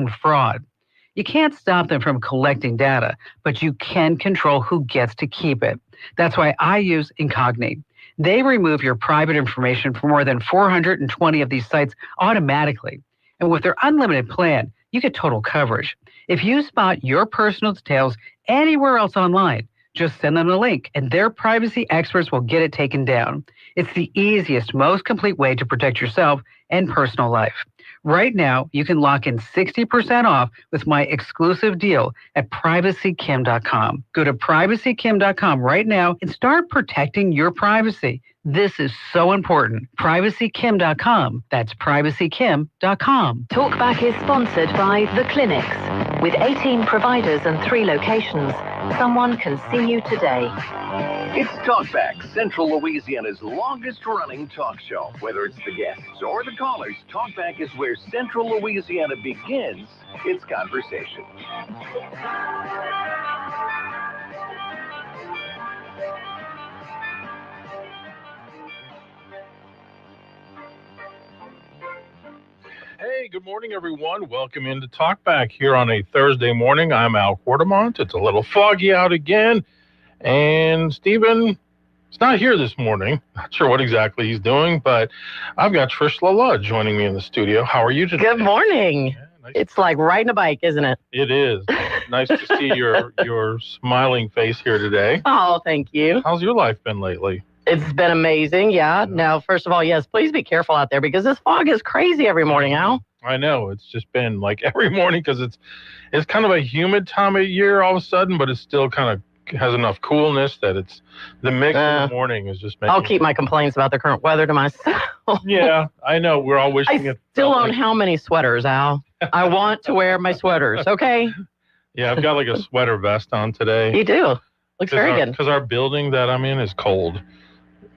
and fraud. You can't stop them from collecting data, but you can control who gets to keep it. That's why I use Incogni. They remove your private information from more than 420 of these sites automatically. And with their unlimited plan, you get total coverage. If you spot your personal details anywhere else online, just send them a link and their privacy experts will get it taken down. It's the easiest, most complete way to protect yourself and personal life. Right now, you can lock in 60% off with my exclusive deal at privacykim.com. Go to privacykim.com right now and start protecting your privacy. This is so important. Privacykim.com. That's privacykim.com. Talkback is sponsored by The Clinics. With 18 providers and 3 locations, someone can see you today. It's Talkback, Central Louisiana's longest-running talk show. Whether it's the guests or the callers, Talkback is where Central Louisiana begins its conversation. Hey, good morning, everyone. Welcome into Talkback here on a Thursday morning. I'm Al Quartermont. It's a little foggy out again. And Stephen is not here this morning. Not sure what exactly he's doing, but I've got Trish Lala joining me in the studio. How are you today? Good morning. Yeah, nice. It's like riding a bike, isn't it? It is. Nice to see your smiling face here today. Oh, thank you. How's your life been lately? It's been amazing, yeah. Now, first of all, yes, please be careful out there because this fog is crazy every morning, Al. I know. It's just been like every morning because it's kind of a humid time of year all of a sudden, but it's still kind of has enough coolness that it's the mix in the morning is just making. I'll keep my complaints about the current weather to myself. Yeah, I know. We're all wishing I still own like... how many sweaters, Al? I want to wear my sweaters, okay? Yeah, I've got like a sweater vest on today. You do. Looks very good. Because our building that I'm in is cold.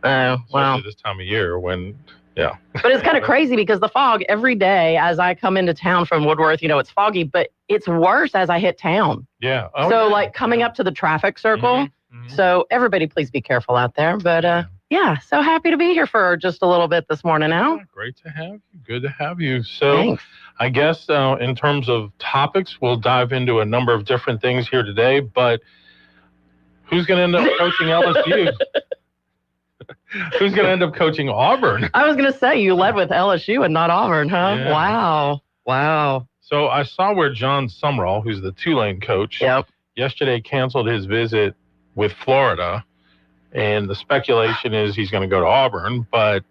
Oh, wow. Especially this time of year when, yeah. But it's kind of crazy because the fog every day as I come into town from Woodworth, it's foggy, but it's worse as I hit town. Yeah. Oh, so like coming up to the traffic circle. Mm-hmm. So everybody please be careful out there. But yeah, so happy to be here for just a little bit this morning now. Yeah, great to have you. Good to have you. So thanks. I guess in terms of topics, we'll dive into a number of different things here today, but who's going to end up coaching LSU? Who's going to end up coaching Auburn? I was going to say, you led with LSU and not Auburn, huh? Yeah. Wow. So I saw where John Sumrall, who's the Tulane coach, yesterday canceled his visit with Florida. And the speculation is he's going to go to Auburn. But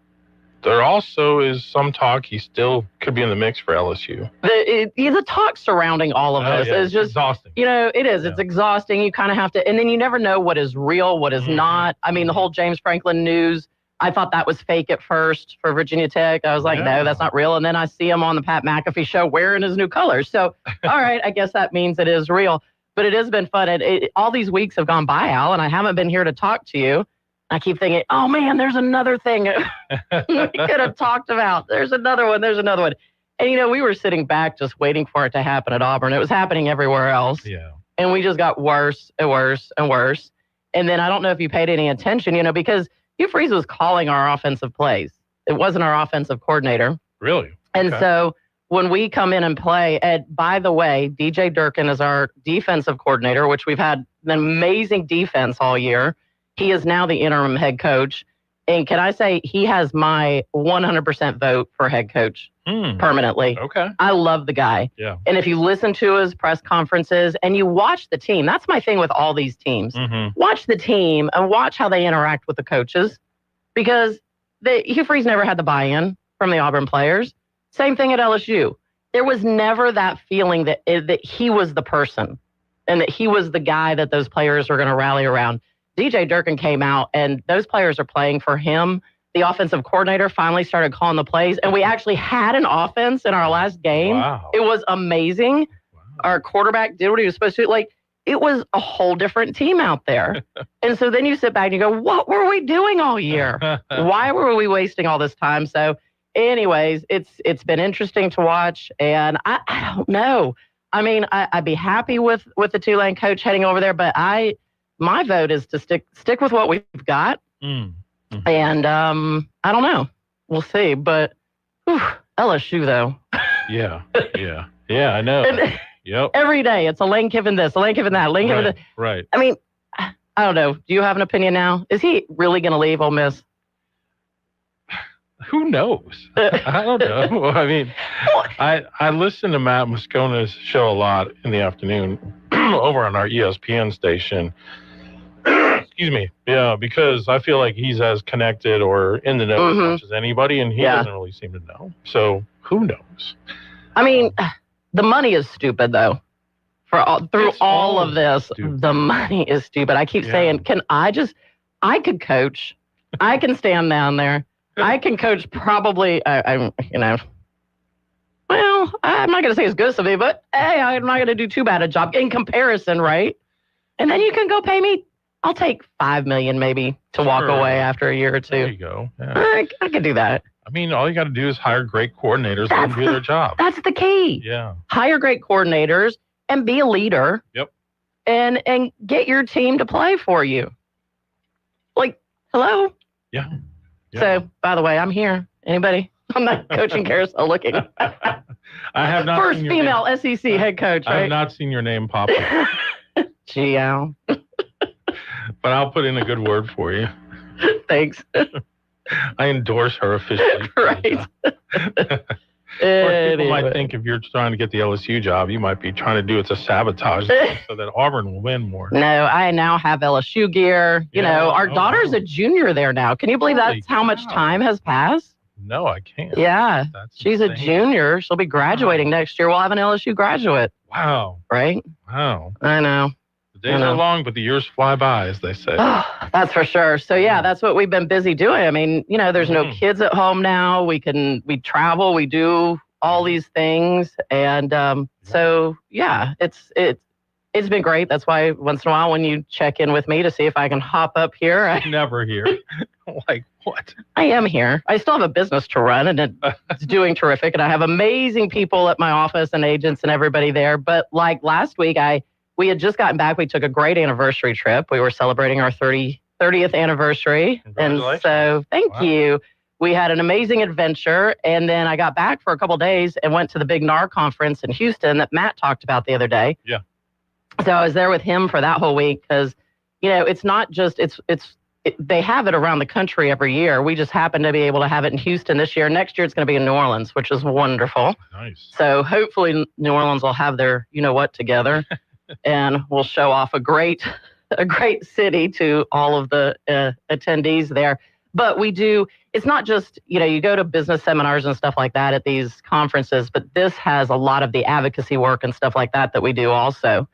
there also is some talk he still could be in the mix for LSU. The talk surrounding all of this is just exhausting. It is. Yeah. It's exhausting. You kind of have to, and then you never know what is real, what is not. I mean, the whole James Franklin news, I thought that was fake at first for Virginia Tech. I was like, no, that's not real. And then I see him on the Pat McAfee show wearing his new colors. So, all right, I guess that means it is real. But it has been fun. All these weeks have gone by, Al, and I haven't been here to talk to you. I keep thinking, oh, man, there's another thing we could have talked about. There's another one. And, we were sitting back just waiting for it to happen at Auburn. It was happening everywhere else. Yeah. And we just got worse and worse and worse. And then I don't know if you paid any attention, because Hugh Freeze was calling our offensive plays. It wasn't our offensive coordinator. Really? And so when we come in and play, and by the way, DJ Durkin is our defensive coordinator, which we've had an amazing defense all year. He is now the interim head coach. And can I say he has my 100% vote for head coach permanently. Okay. I love the guy. Yeah. And if you listen to his press conferences and you watch the team, that's my thing with all these teams. Mm-hmm. Watch the team and watch how they interact with the coaches because Hugh Freeze never had the buy-in from the Auburn players. Same thing at LSU. There was never that feeling that he was the person and that he was the guy that those players were going to rally around. DJ Durkin came out, and those players are playing for him. The offensive coordinator finally started calling the plays, and we actually had an offense in our last game. Wow. It was amazing. Wow. Our quarterback did what he was supposed to do. Like, it was a whole different team out there. And so then you sit back and you go, what were we doing all year? Why were we wasting all this time? So anyways, it's been interesting to watch, and I don't know. I mean, I'd be happy with the Tulane coach heading over there, but my vote is to stick with what we've got. Mm-hmm. And I don't know. We'll see. But LSU, though. Yeah. Yeah, I know. And Yep. every day it's a Lane Kiffin this, a Lane Kiffin that, Lane Kiffin this. Right. I mean, I don't know. Do you have an opinion now? Is he really going to leave Ole Miss? Who knows? I don't know. I mean, I listen to Matt Moscona's show a lot in the afternoon over on our ESPN station. Excuse me. Yeah, because I feel like he's as connected or in the know as much as anybody, and he doesn't really seem to know. So who knows? I mean, the money is stupid, though. Through all of this, stupid. The money is stupid. I keep saying, I could coach. I can stand down there. I can coach probably, well, I'm not going to say as good as somebody, but hey, I'm not going to do too bad a job in comparison, right? And then you can go pay me. I'll take $5 million maybe to walk away after a year or two. There you go. Yeah. I could do that. I mean, all you got to do is hire great coordinators and do their job. That's the key. Yeah. Hire great coordinators and be a leader. Yep. And get your team to play for you. Like, hello? Yeah. So, by the way, I'm here. Anybody? I'm not coaching carousel looking. I have not First seen your female name. SEC head coach, right? I have not seen your name pop up. Gee, Al. But I'll put in a good word for you. Thanks. I endorse her officially. Right. Or people might think if you're trying to get the LSU job, you might be trying to do it to sabotage so that Auburn will win more. No, I now have LSU gear. You know, our daughter's a junior there now. Can you believe that's how much time has passed? No, I can't. Yeah. She's a junior. She'll be graduating next year. We'll have an LSU graduate. Wow. Right? Wow. I know. The days are long, but the years fly by, as they say. That's for sure. So, yeah, that's what we've been busy doing. I mean, you know, there's no kids at home now. We travel, we do all these things. And so, yeah, it's been great. That's why once in a while when you check in with me to see if I can hop up here. I'm never here. Like, what? I am here. I still have a business to run, and it's doing terrific. And I have amazing people at my office and agents and everybody there. But like last week, we had just gotten back. We took a great anniversary trip. We were celebrating our 30th anniversary. And so thank you. We had an amazing adventure. And then I got back for a couple of days and went to the big NAR conference in Houston that Matt talked about the other day. Yeah. So I was there with him for that whole week because, you know, it's not just, they have it around the country every year. We just happen to be able to have it in Houston this year. Next year, it's going to be in New Orleans, which is wonderful. Nice. So hopefully New Orleans will have their, you know what, together. And we'll show off a great city to all of the attendees there. But we do, it's not just, you know, you go to business seminars and stuff like that at these conferences, but this has a lot of the advocacy work and stuff like that we do also.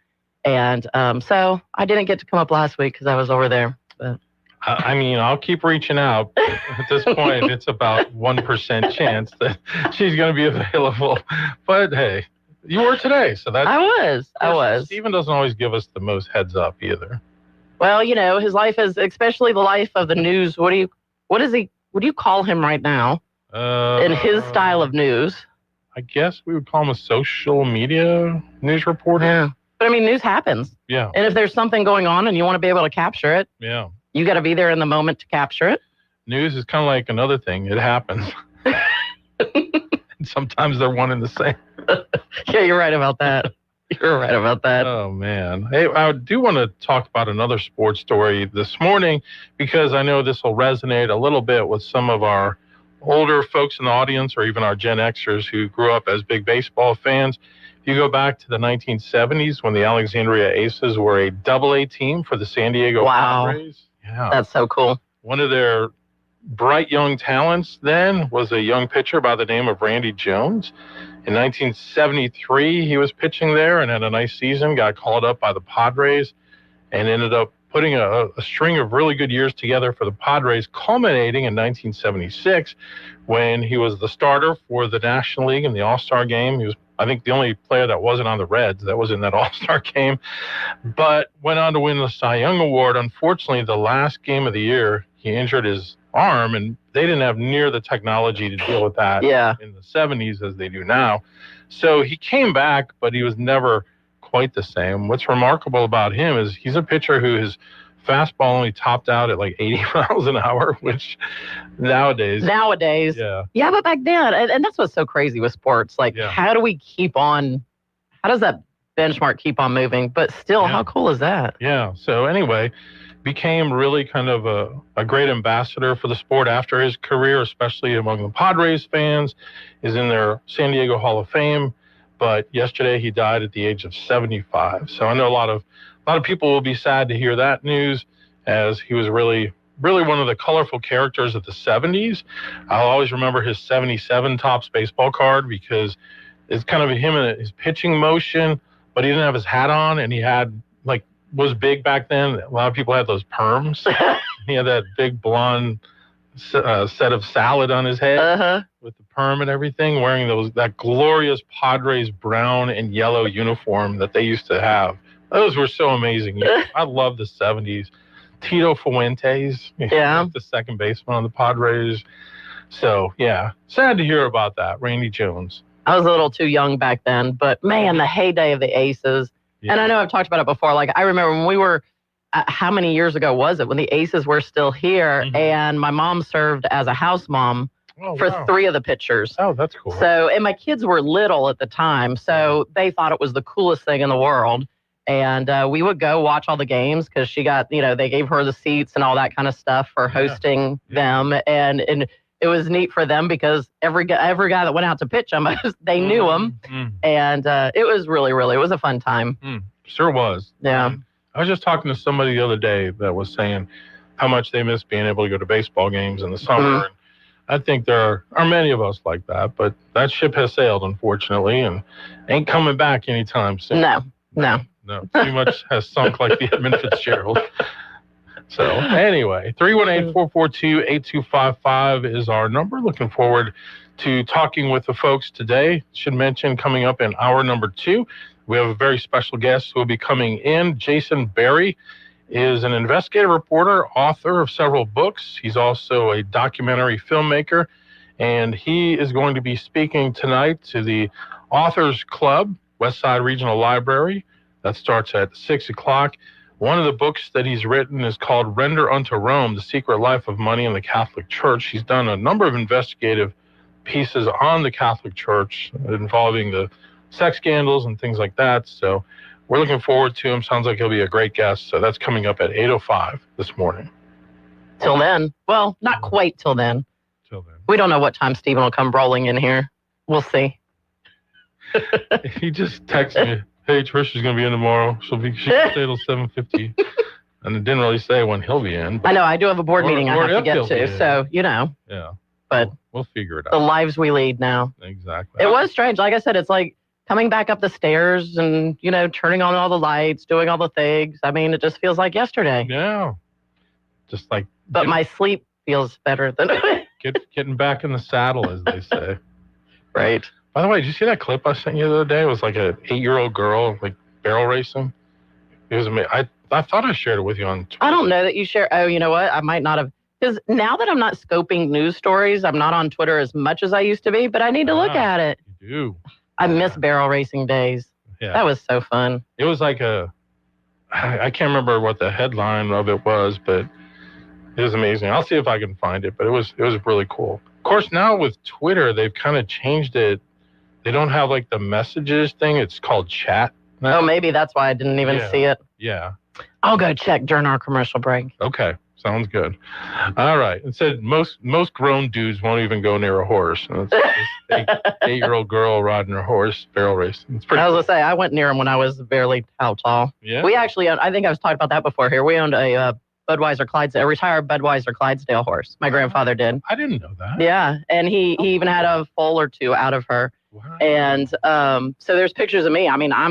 And so I didn't get to come up last week because I was over there. But. I mean, I'll keep reaching out. At this point, it's about 1% chance that she's going to be available. But hey. You were today, so that's... I was. Stephen doesn't always give us the most heads up either. Well, you know, his life is, especially the life of the news. What do you call him right now? In his style of news. I guess we would call him a social media news reporter. Yeah. But I mean, news happens. Yeah. And if there's something going on and you want to be able to capture it, you got to be there in the moment to capture it. News is kind of like another thing. It happens. And sometimes they're one and the same. Yeah, you're right about that. You're right about that. Oh, man. Hey, I do want to talk about another sports story this morning because I know this will resonate a little bit with some of our older folks in the audience or even our Gen Xers who grew up as big baseball fans. If you go back to the 1970s when the Alexandria Aces were a AA team for the San Diego Padres. Yeah. That's so cool. One of their bright young talents then was a young pitcher by the name of Randy Jones. In 1973, he was pitching there and had a nice season, got called up by the Padres, and ended up putting a string of really good years together for the Padres, culminating in 1976 when he was the starter for the National League in the All-Star game. He was, I think, the only player that wasn't on the Reds that was in that All-Star game, but went on to win the Cy Young Award. Unfortunately, the last game of the year, he injured his arm, and they didn't have near the technology to deal with that in the 70s as they do now. So he came back, but he was never quite the same. What's remarkable about him is he's a pitcher who has fastball only topped out at like 80 miles an hour, which nowadays. Yeah, but back then, and that's what's so crazy with sports. Like, how do we keep on? How does that benchmark keep on moving? But still, how cool is that? Yeah. So anyway, became really kind of a great ambassador for the sport after his career, especially among the Padres fans. Is in their San Diego Hall of Fame, but yesterday he died at the age of 75. So I know a lot of people will be sad to hear that news, as he was really one of the colorful characters of the 70s. I'll always remember his 77 Topps baseball card, because it's kind of him in his pitching motion, but he didn't have his hat on, and he had was big back then. A lot of people had those perms. He had that big blonde set of salad on his head with the perm and everything, wearing that glorious Padres brown and yellow uniform that they used to have. Those were so amazing. I love the 70s. Tito Fuentes, the second baseman on the Padres. So, yeah, sad to hear about that. Randy Jones. I was a little too young back then, but man, the heyday of the Aces. Yeah. And I know I've talked about it before. Like, I remember when we were, how many years ago was it, when the Aces were still here, and my mom served as a house mom for 3 of the pitchers. Oh, that's cool. So, and my kids were little at the time, so they thought it was the coolest thing in the world. And we would go watch all the games, because she got, they gave her the seats and all that kind of stuff for hosting them. And it was neat for them, because every guy that went out to pitch them, they knew him. And it was really, it was a fun time. Sure was. Yeah. I was just talking to somebody the other day that was saying how much they miss being able to go to baseball games in the summer. And I think there are many of us like that, but that ship has sailed, unfortunately, and ain't coming back anytime soon. No. Too much has sunk like the Edmund Fitzgerald. So anyway, 318-442-8255 is our number. Looking forward to talking with the folks today. Should mention, coming up in hour number 2, we have a very special guest who will be coming in. Jason Berry is an investigative reporter, author of several books. He's also a documentary filmmaker, and he is going to be speaking tonight to the Authors Club, West Side Regional Library. That starts at 6 o'clock. One of the books that he's written is called Render Unto Rome, The Secret Life of Money in the Catholic Church. He's done a number of investigative pieces on the Catholic Church involving the sex scandals and things like that. So we're looking forward to him. Sounds like he'll be a great guest. So that's coming up at 8:05 this morning. Till then. Well, not quite till then. We don't know what time Stephen will come rolling in here. We'll see. He just texted me, hey, Trisha's going to be in tomorrow. She can stay till 7:50. And it didn't really say when he'll be in. I know. I do have a board meeting I have to get to. So, Yeah. But we'll figure it out. The lives we lead now. Exactly. It was strange. Like I said, it's like coming back up the stairs and, turning on all the lights, doing all the things. I mean, it just feels like yesterday. Yeah. Just like. But my sleep feels better than getting back in the saddle, as they say. Right. By the way, did you see that clip I sent you the other day? It was like an 8-year-old girl, barrel racing. It was amazing. I thought I shared it with you on Twitter. I don't know that you share. Oh, you know what? I might not have. Because now that I'm not scoping news stories, I'm not on Twitter as much as I used to be, but I need to look at it. You do. I miss barrel racing days. Yeah. That was so fun. It was like I can't remember what the headline of it was, but it was amazing. I'll see if I can find it, but it was really cool. Of course, now with Twitter, they've kind of changed it. They don't have the messages thing. It's called chat now. Oh, maybe that's why I didn't even see it. Yeah. I'll go check during our commercial break. Okay. Sounds good. All right. It said most grown dudes won't even go near a horse. And it's 8-year-old girl riding her horse, barrel racing. It's pretty. I was going to say, I went near him when I was barely how tall. Yeah. We actually, I think I was talking about that before here. We owned a a retired Budweiser Clydesdale horse. My grandfather did. I didn't know that. Yeah. And he even had a foal or two out of her. Wow. And so there's pictures of me. I mean, I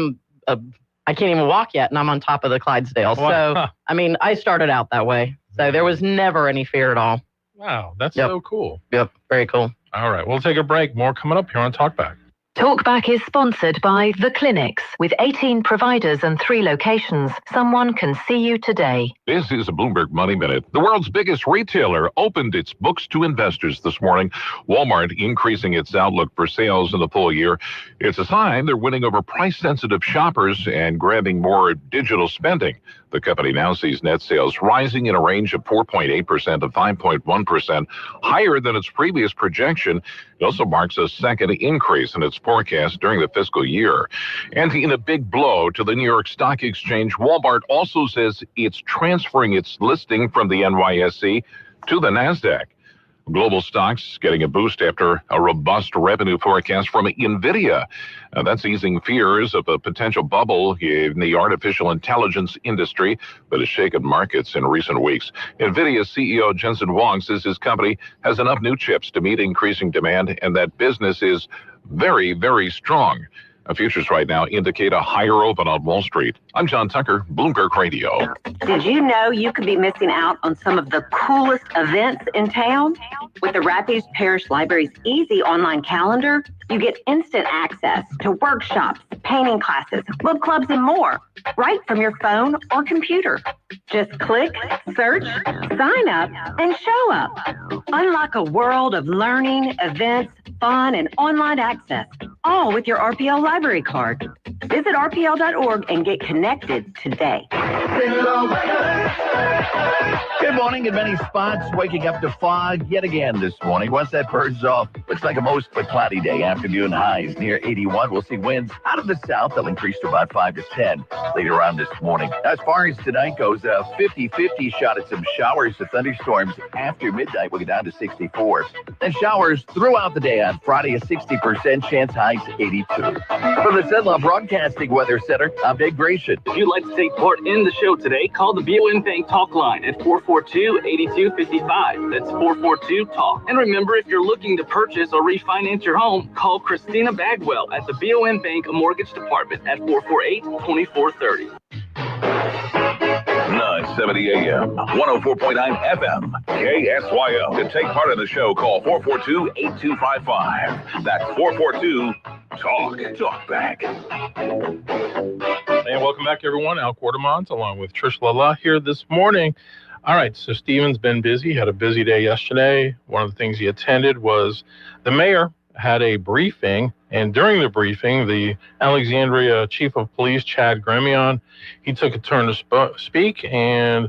can't even walk yet, and I'm on top of the Clydesdale. Wow. So, I mean, I started out that way. So there was never any fear at all. Wow, that's so cool. Yep, very cool. All right, we'll take a break. More coming up here on Talkback. Talkback is sponsored by The Clinics. With 18 providers and 3 locations, someone can see you today. This is a Bloomberg Money Minute. The world's biggest retailer opened its books to investors this morning. Walmart increasing its outlook for sales in the full year. It's a sign they're winning over price-sensitive shoppers and grabbing more digital spending. The company now sees net sales rising in a range of 4.8% to 5.1%, higher than its previous projection. It also marks a second increase in its forecast during the fiscal year. And in a big blow to the New York Stock Exchange, Walmart also says it's transferring its listing from the NYSE to the NASDAQ. Global stocks getting a boost after a robust revenue forecast from NVIDIA. That's easing fears of a potential bubble in the artificial intelligence industry, but has shaken markets in recent weeks. NVIDIA CEO Jensen Huang says his company has enough new chips to meet increasing demand and that business is very, very strong. Futures right now indicate a higher open on Wall Street. I'm John Tucker, Bloomberg Radio. Did you know you could be missing out on some of the coolest events in town? With the Rapides Parish Library's easy online calendar, you get instant access to workshops, painting classes, book clubs, and more, right from your phone or computer. Just click, search, sign up, and show up. Unlock a world of learning, events, fun, and online access, all with your RPL library card. Visit rpl.org and get connected today. Good morning. In many spots, waking up to fog yet again this morning. Once that purges off, looks like a mostly cloudy day. Afternoon highs near 81. We'll see winds out of the south. They'll increase to about 5 to 10 later on this morning. As far as tonight goes, 50-50 shot at some showers to thunderstorms after midnight. We'll get down to 64. Then showers throughout the day on Friday, a 60% chance, highs 82. From the Cenla Broadcasting Weather Center, I'm Dave Gratian. If you'd like to take part in the show today, call the BON Bank Talk line at 442-8255. That's 442-TALK. And remember, if you're looking to purchase or refinance your home, call Christina Bagwell at the BON Bank Mortgage Department at 448-2430. 970 AM, 104.9 FM, KSYO. To take part in the show, call 442-8255. That's 442-TALK. Talk back. And welcome back, everyone. Al Quartermont, along with Trish Lala here this morning. All right, so Stephen's been busy, had a busy day yesterday. One of the things he attended was the mayor had a briefing, and during the briefing, the Alexandria Chief of Police, Chad Gremion, he took a turn to speak and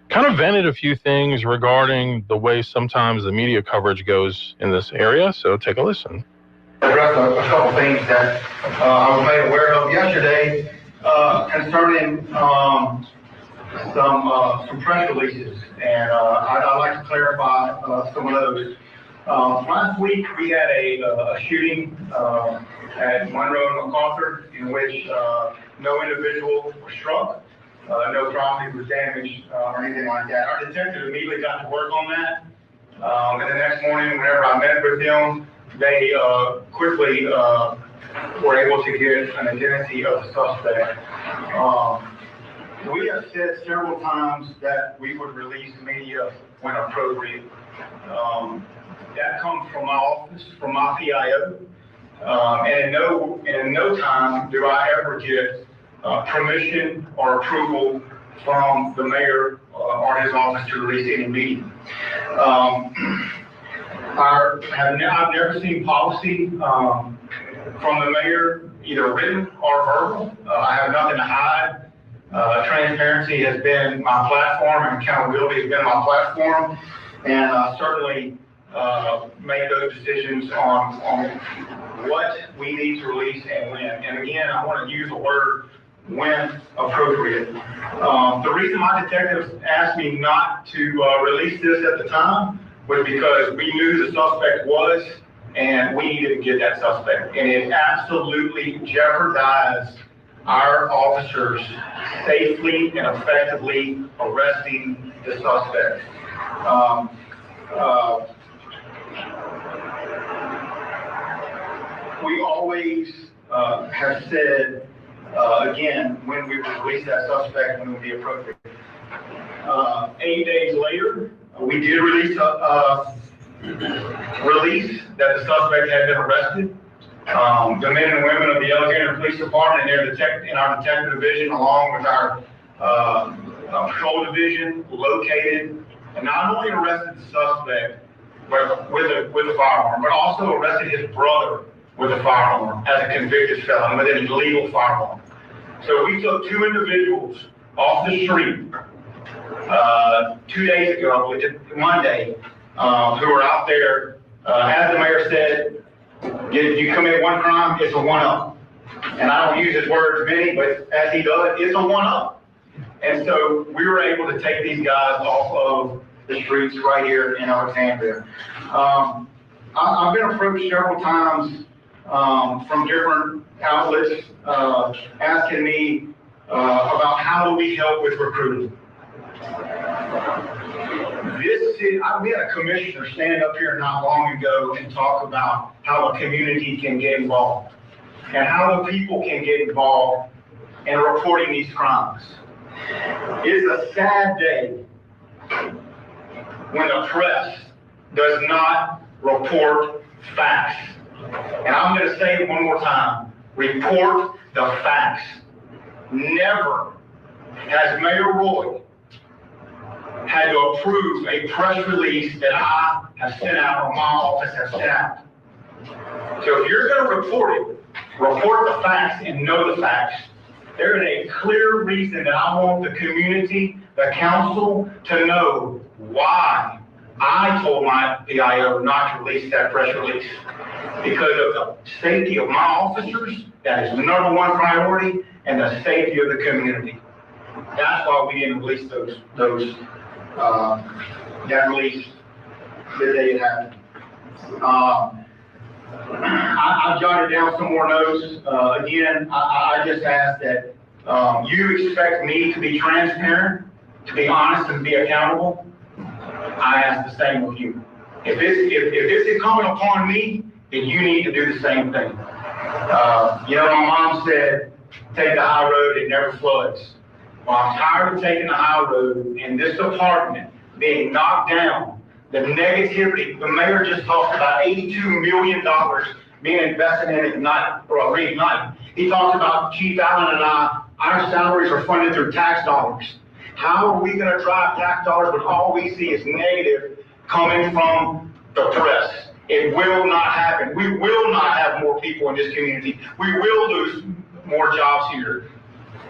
kind of vented a few things regarding the way sometimes the media coverage goes in this area. So take a listen. Address a couple things that I was made aware of yesterday concerning some press releases, and I'd like to clarify some of those. Last week we had a shooting at Monroe and MacArthur in which no individual was struck, no property was damaged or anything like that. Our detectives immediately got to work on that, and the next morning whenever I met with them, they quickly were able to get an identity of the suspect. We have said several times that we would release media when appropriate. That comes from my office, from my PIO, and in no time do I ever get permission or approval from the mayor or his office to release any media. I've never seen policy from the mayor, either written or verbal. I have nothing to hide. Transparency has been my platform, and accountability has been my platform, and certainly make those decisions on what we need to release and when. And again, I want to use the word when appropriate. The reason my detectives asked me not to release this at the time was because we knew who the suspect was and we needed to get that suspect. And it absolutely jeopardized our officers safely and effectively arresting the suspect. We always have said, again, when we would release that suspect, when it would be appropriate. 8 days later, we did release that the suspect had been arrested. the men and women of the Alexandria Police Department and in our detective division, along with our patrol division, located and not only arrested the suspect but with a firearm, but also arrested his brother with a firearm as a convicted felon with an illegal firearm. So we took 2 individuals off the street 2 days ago, which is Monday, who were out there. As the mayor said, if you commit one crime, it's a one-up. And I don't use his words many, but as he does, it's a one-up. And so we were able to take these guys off of the streets right here in Alexandria. I've been approached several times from different outlets asking me about how do we help with recruiting. We had a commissioner stand up here not long ago and talk about how the community can get involved and how the people can get involved in reporting these crimes. It's a sad day when the press does not report facts. And I'm going to say it one more time. Report the facts. Never has Mayor Roy had to approve a press release that I have sent out or my office has sent out. So if you're going to report the facts and know the facts. There is a clear reason that I want the community, the council, to know why I told my PIO not to release that press release. Because of the safety of my officers, that is number one priority, and the safety of the community. That's why we didn't release that release the day it happened. I jotted down some more notes. Again, I just ask that you expect me to be transparent, to be honest, and be accountable. I ask the same of you. If this is coming upon me, then you need to do the same thing. My mom said, take the high road, it never floods. Well, I'm tired of taking the high road and this department being knocked down. The negativity, the mayor just talked about $82 million being invested in Reignite. He talked about Chief Allen and our salaries are funded through tax dollars. How are we going to drive tax dollars when all we see is negative coming from the press? It will not happen. We will not have more people in this community. We will lose more jobs here.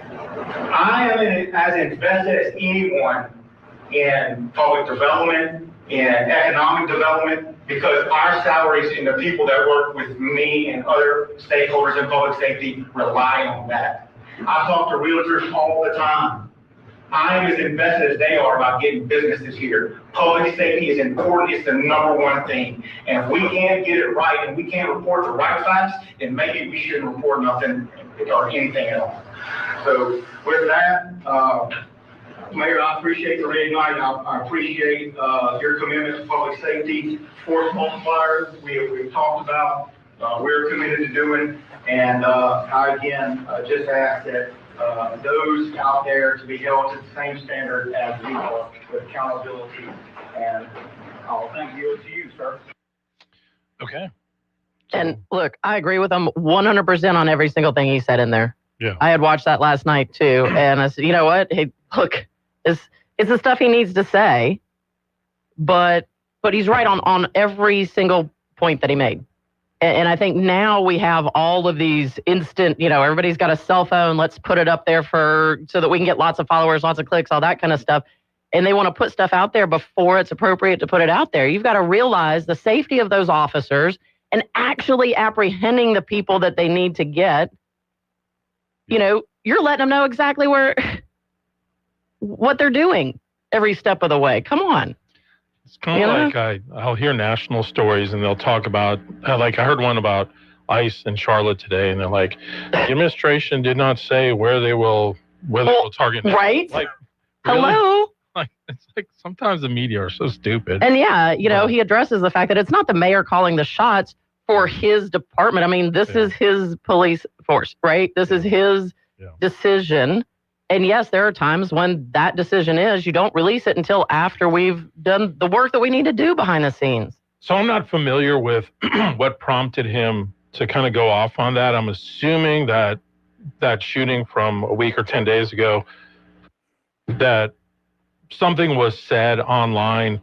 I am as invested as anyone in public development and economic development because our salaries and the people that work with me and other stakeholders in public safety rely on that. I talk to realtors all the time. I am as invested as they are about getting businesses here. Public safety is important. It's the number one thing. And if we can't get it right and we can't report the right facts, then maybe we shouldn't report nothing or anything at all. So with that, Mayor, I appreciate the Reignite. I appreciate your commitment to public safety. Force multipliers we've talked about, we're committed to doing. And I again just ask that those out there to be held to the same standard as we are with accountability. And I'll thank you to you, sir. Okay. And look, I agree with him 100% on every single thing he said in there. Yeah. I had watched that last night too. And I said, you know what? Hey, look, it's the stuff he needs to say, but he's right on every single point that he made. And I think now we have all of these instant, everybody's got a cell phone. Let's put it up there so that we can get lots of followers, lots of clicks, all that kind of stuff. And they want to put stuff out there before it's appropriate to put it out there. You've got to realize the safety of those officers and actually apprehending the people that they need to get. You're letting them know exactly what they're doing every step of the way. Come on. It's kind of like I'll hear national stories and they'll talk about, like I heard one about ICE in Charlotte today, and they're like, the administration did not say where they will target. Right? Like, really? Hello? Like, it's like sometimes the media are so stupid. And he addresses the fact that it's not the mayor calling the shots for his department. I mean, this is his police force, right? This is his decision. And yes, there are times when that decision is you don't release it until after we've done the work that we need to do behind the scenes. So I'm not familiar with what prompted him to kind of go off on that, I'm assuming that that shooting from a week or 10 days ago, that something was said online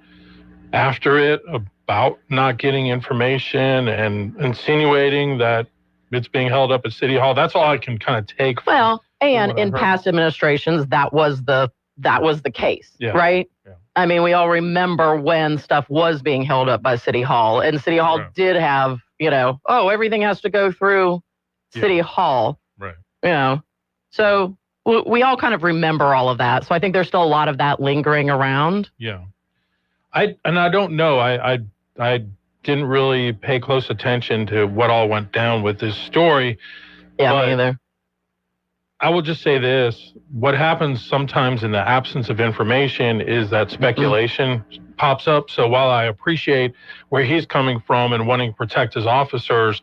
after it about not getting information and insinuating that it's being held up at City Hall. That's all I can kind of take from. Well, and in past administrations, that was the case, right? Yeah. I mean, we all remember when stuff was being held up by City Hall, and City Hall did have, everything has to go through City Hall. Right. So we all kind of remember all of that. So I think there's still a lot of that lingering around. Yeah. I don't know. I didn't really pay close attention to what all went down with this story. Yeah, me either. I will just say this. What happens sometimes in the absence of information is that speculation pops up. So while I appreciate where he's coming from and wanting to protect his officers,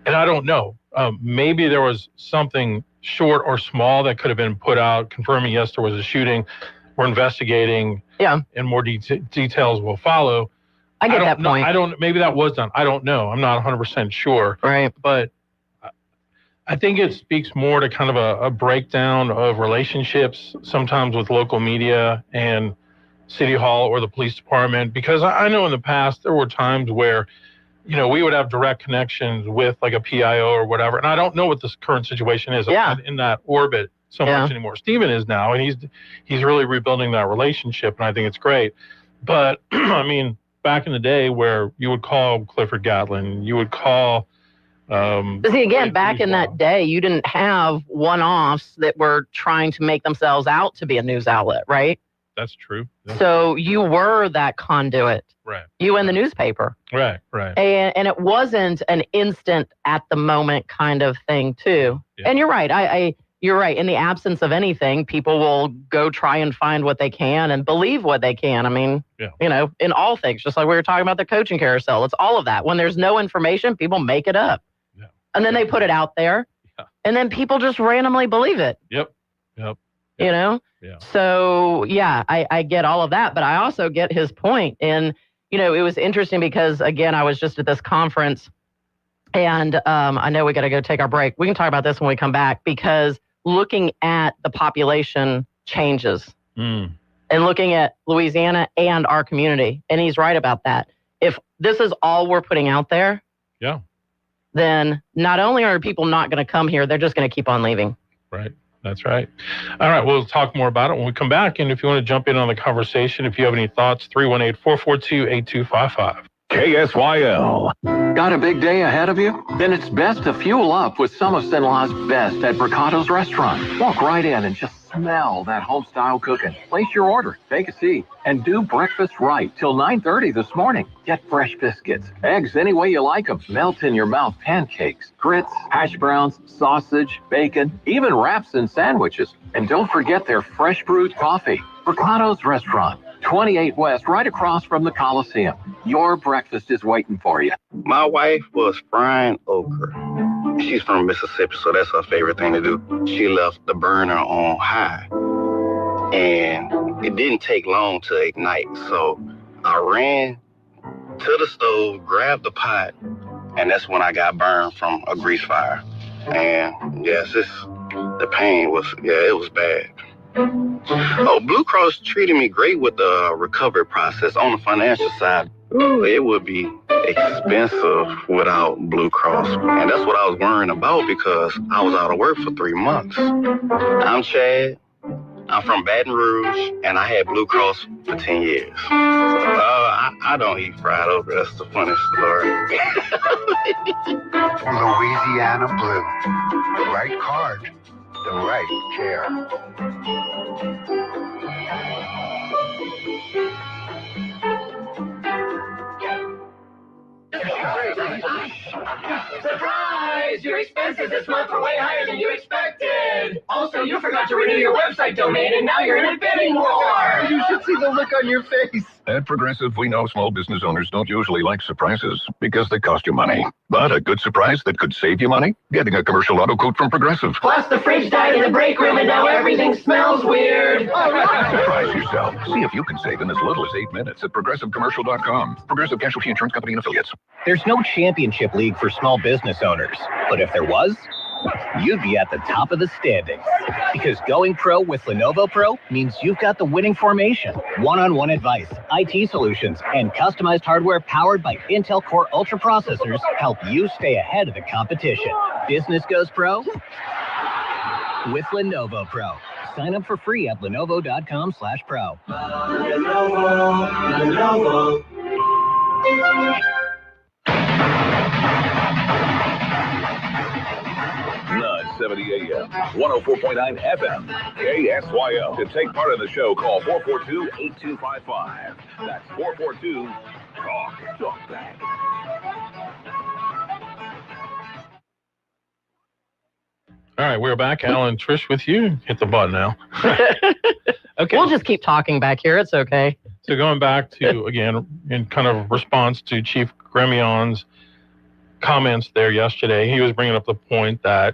and I don't know, maybe there was something short or small that could have been put out confirming, yes, there was a shooting. We're investigating. Yeah. And more details will follow. I get that point. Maybe that was done. I don't know. I'm not 100% sure. Right. But I think it speaks more to kind of a breakdown of relationships sometimes with local media and City Hall or the police department, because I know in the past there were times where, we would have direct connections with like a PIO or whatever. And I don't know what this current situation is. I'm not in that orbit so much anymore. Stephen is now, and he's really rebuilding that relationship, and I think it's great. But I mean, back in the day where you would call Clifford Gatlin, you would call. See, again, back in that day, you didn't have one-offs that were trying to make themselves out to be a news outlet, right? That's true. So you were that conduit. Right. You and the newspaper. Right. And it wasn't an instant at the moment kind of thing, too. Yeah. And you're right. You're right. In the absence of anything, people will go try and find what they can and believe what they can. I mean, in all things, just like we were talking about the coaching carousel, it's all of that. When there's no information, people make it up. Yeah. And then they put it out there. Yeah. And then people just randomly believe it. Yep. Yeah. So, I get all of that. But I also get his point. And, it was interesting because, again, I was just at this conference. And I know we got to go take our break. We can talk about this when we come back, because looking at the population changes and looking at Louisiana and our community, and he's right about that. If this is all we're putting out there, then not only are people not going to come here, they're just going to keep on leaving. Right. That's right. All right. We'll talk more about it when we come back. And if you want to jump in on the conversation, if you have any thoughts, 318-442-8255. KSYL. Got a big day ahead of you? Then it's best to fuel up with some of Cenla's best at Bricato's restaurant. Walk right in and just smell that home-style cooking. Place your order, take a seat, and do breakfast right till 9:30 this morning. Get fresh biscuits, eggs any way you like them, melt-in-your-mouth pancakes, grits, hash browns, sausage, bacon, even wraps and sandwiches. And don't forget their fresh brewed coffee. Bricato's Restaurant, 28 West, right across from the Coliseum. Your breakfast is waiting for you. My wife was frying okra. She's from Mississippi, so that's her favorite thing to do. She left the burner on high, and it didn't take long to ignite. So I ran to the stove, grabbed the pot, and that's when I got burned from a grease fire. And yes, the pain was, it was bad. Oh, Blue Cross treated me great with the recovery process. On the financial side, it would be expensive without Blue Cross. And that's what I was worrying about, because I was out of work for 3 months. I'm Chad. I'm from Baton Rouge, and I had Blue Cross for 10 years. I don't eat fried okra. That's the funniest story. Louisiana Blue. The right card, the right care. Surprise! Your expenses this month are way higher than you expected! bid. Also, you forgot to renew your website domain, and now you're in a bidding war. You should see the look on your face. At Progressive, we know small business owners don't usually like surprises because they cost you money. But a good surprise that could save you money? Getting a commercial auto quote from Progressive. Plus, the fridge died in the break room, and now everything smells weird. Surprise yourself. See if you can save in as little as 8 minutes at progressivecommercial.com. Progressive Casualty Insurance Company and Affiliates. There's no championship league for small business owners, but if there was, you'd be at the top of the standings. Because going pro with Lenovo Pro means you've got the winning formation, one-on-one advice, IT solutions, and customized hardware powered by Intel Core Ultra processors help you stay ahead of the competition. Business goes pro with Lenovo Pro. Sign up for free at lenovo.com/pro. Lenovo. 970 AM, 104.9 FM, KSYO. To take part in the show, call 442-8255. That's 442-TALK-TALKBACK. All right, we're back. Alan, Trish with you. Hit the button now. Okay. We'll just keep talking back here. It's okay. So going back to, again, in kind of response to Chief Gremion's comments there yesterday, he was bringing up the point that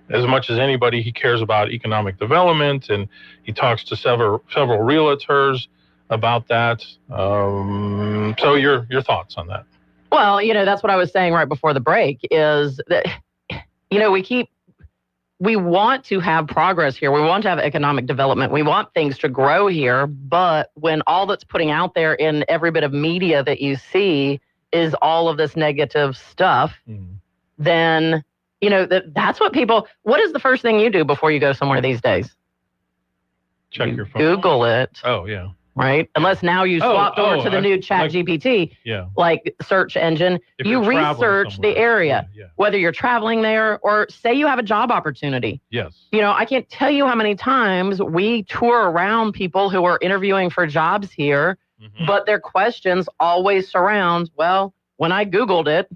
as much as anybody, he cares about economic development, and he talks to several realtors about that. So your thoughts on that? Well, that's what I was saying right before the break is that, we want to have progress here. We want to have economic development. We want things to grow here. But when all that's putting out there in every bit of media that you see is all of this negative stuff, then, that's what what is the first thing you do before you go somewhere these days? Check your phone. Google it. Oh, yeah. Right? Unless now you swapped over to the new Chat GPT, search engine. If you you're traveling research the area, whether you're traveling there or say you have a job opportunity. Yes. I can't tell you how many times we tour around people who are interviewing for jobs here, but their questions always surround, well, when I Googled it,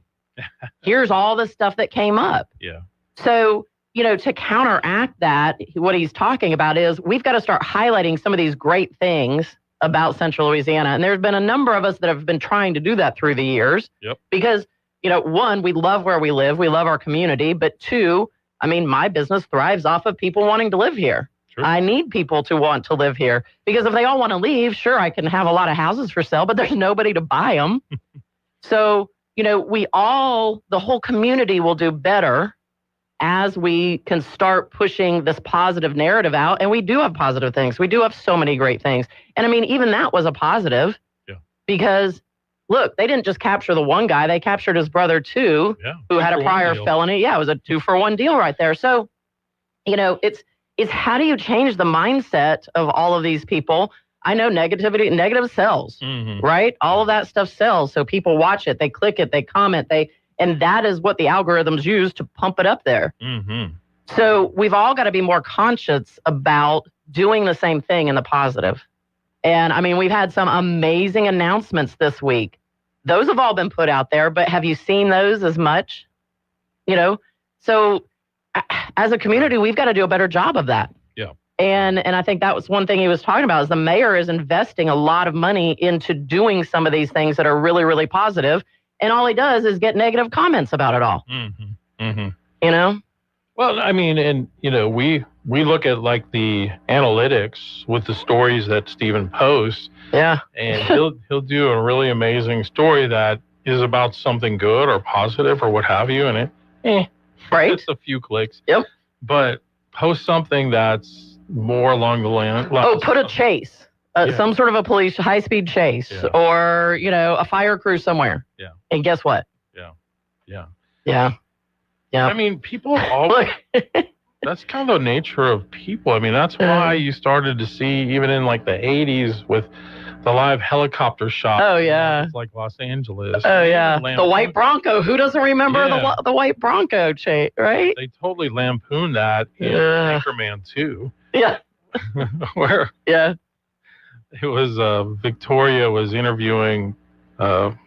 here's all the stuff that came up. Yeah. So, to counteract that, what he's talking about is we've got to start highlighting some of these great things about Central Louisiana. And there's been a number of us that have been trying to do that through the years. Yep. Because, one, we love where we live. We love our community. But two, my business thrives off of people wanting to live here. True. I need people to want to live here. Because if they all want to leave, sure, I can have a lot of houses for sale, but there's nobody to buy them. So, the whole community will do better as we can start pushing this positive narrative out. And we do have positive things. We do have so many great things. And even that was a positive. Yeah. Because look, they didn't just capture the one guy, they captured his brother too, who had a prior felony. Yeah, it was a 2-for-1 deal right there. So, it's how do you change the mindset of all of these people? I know negative sells, right? All of that stuff sells. So people watch it, they click it, they comment, and that is what the algorithms use to pump it up there. So we've all got to be more conscious about doing the same thing in the positive. And we've had some amazing announcements this week. Those have all been put out there, but have you seen those as much? So as a community, we've got to do a better job of that. Yeah. And I think that was one thing he was talking about is the mayor is investing a lot of money into doing some of these things that are really, really positive. And all he does is get negative comments about it all. Well, we look at like the analytics with the stories that Stephen posts. Yeah. And he'll do a really amazing story that is about something good or positive or what have you. And right. Just a few clicks. Yep. But post something that's more along the line. Put a chase. Some sort of a police high-speed chase or, a fire crew somewhere. Yeah. And guess what? Yeah. Yeah. People always, that's kind of the nature of people. That's why you started to see, even in like the 80s with the live helicopter shots. Oh, yeah. Like Los Angeles. Oh, yeah. The white Bronco. Who doesn't remember the white Bronco chase, right? They totally lampooned that in Anchorman 2. Yeah. Where it was Victoria was interviewing one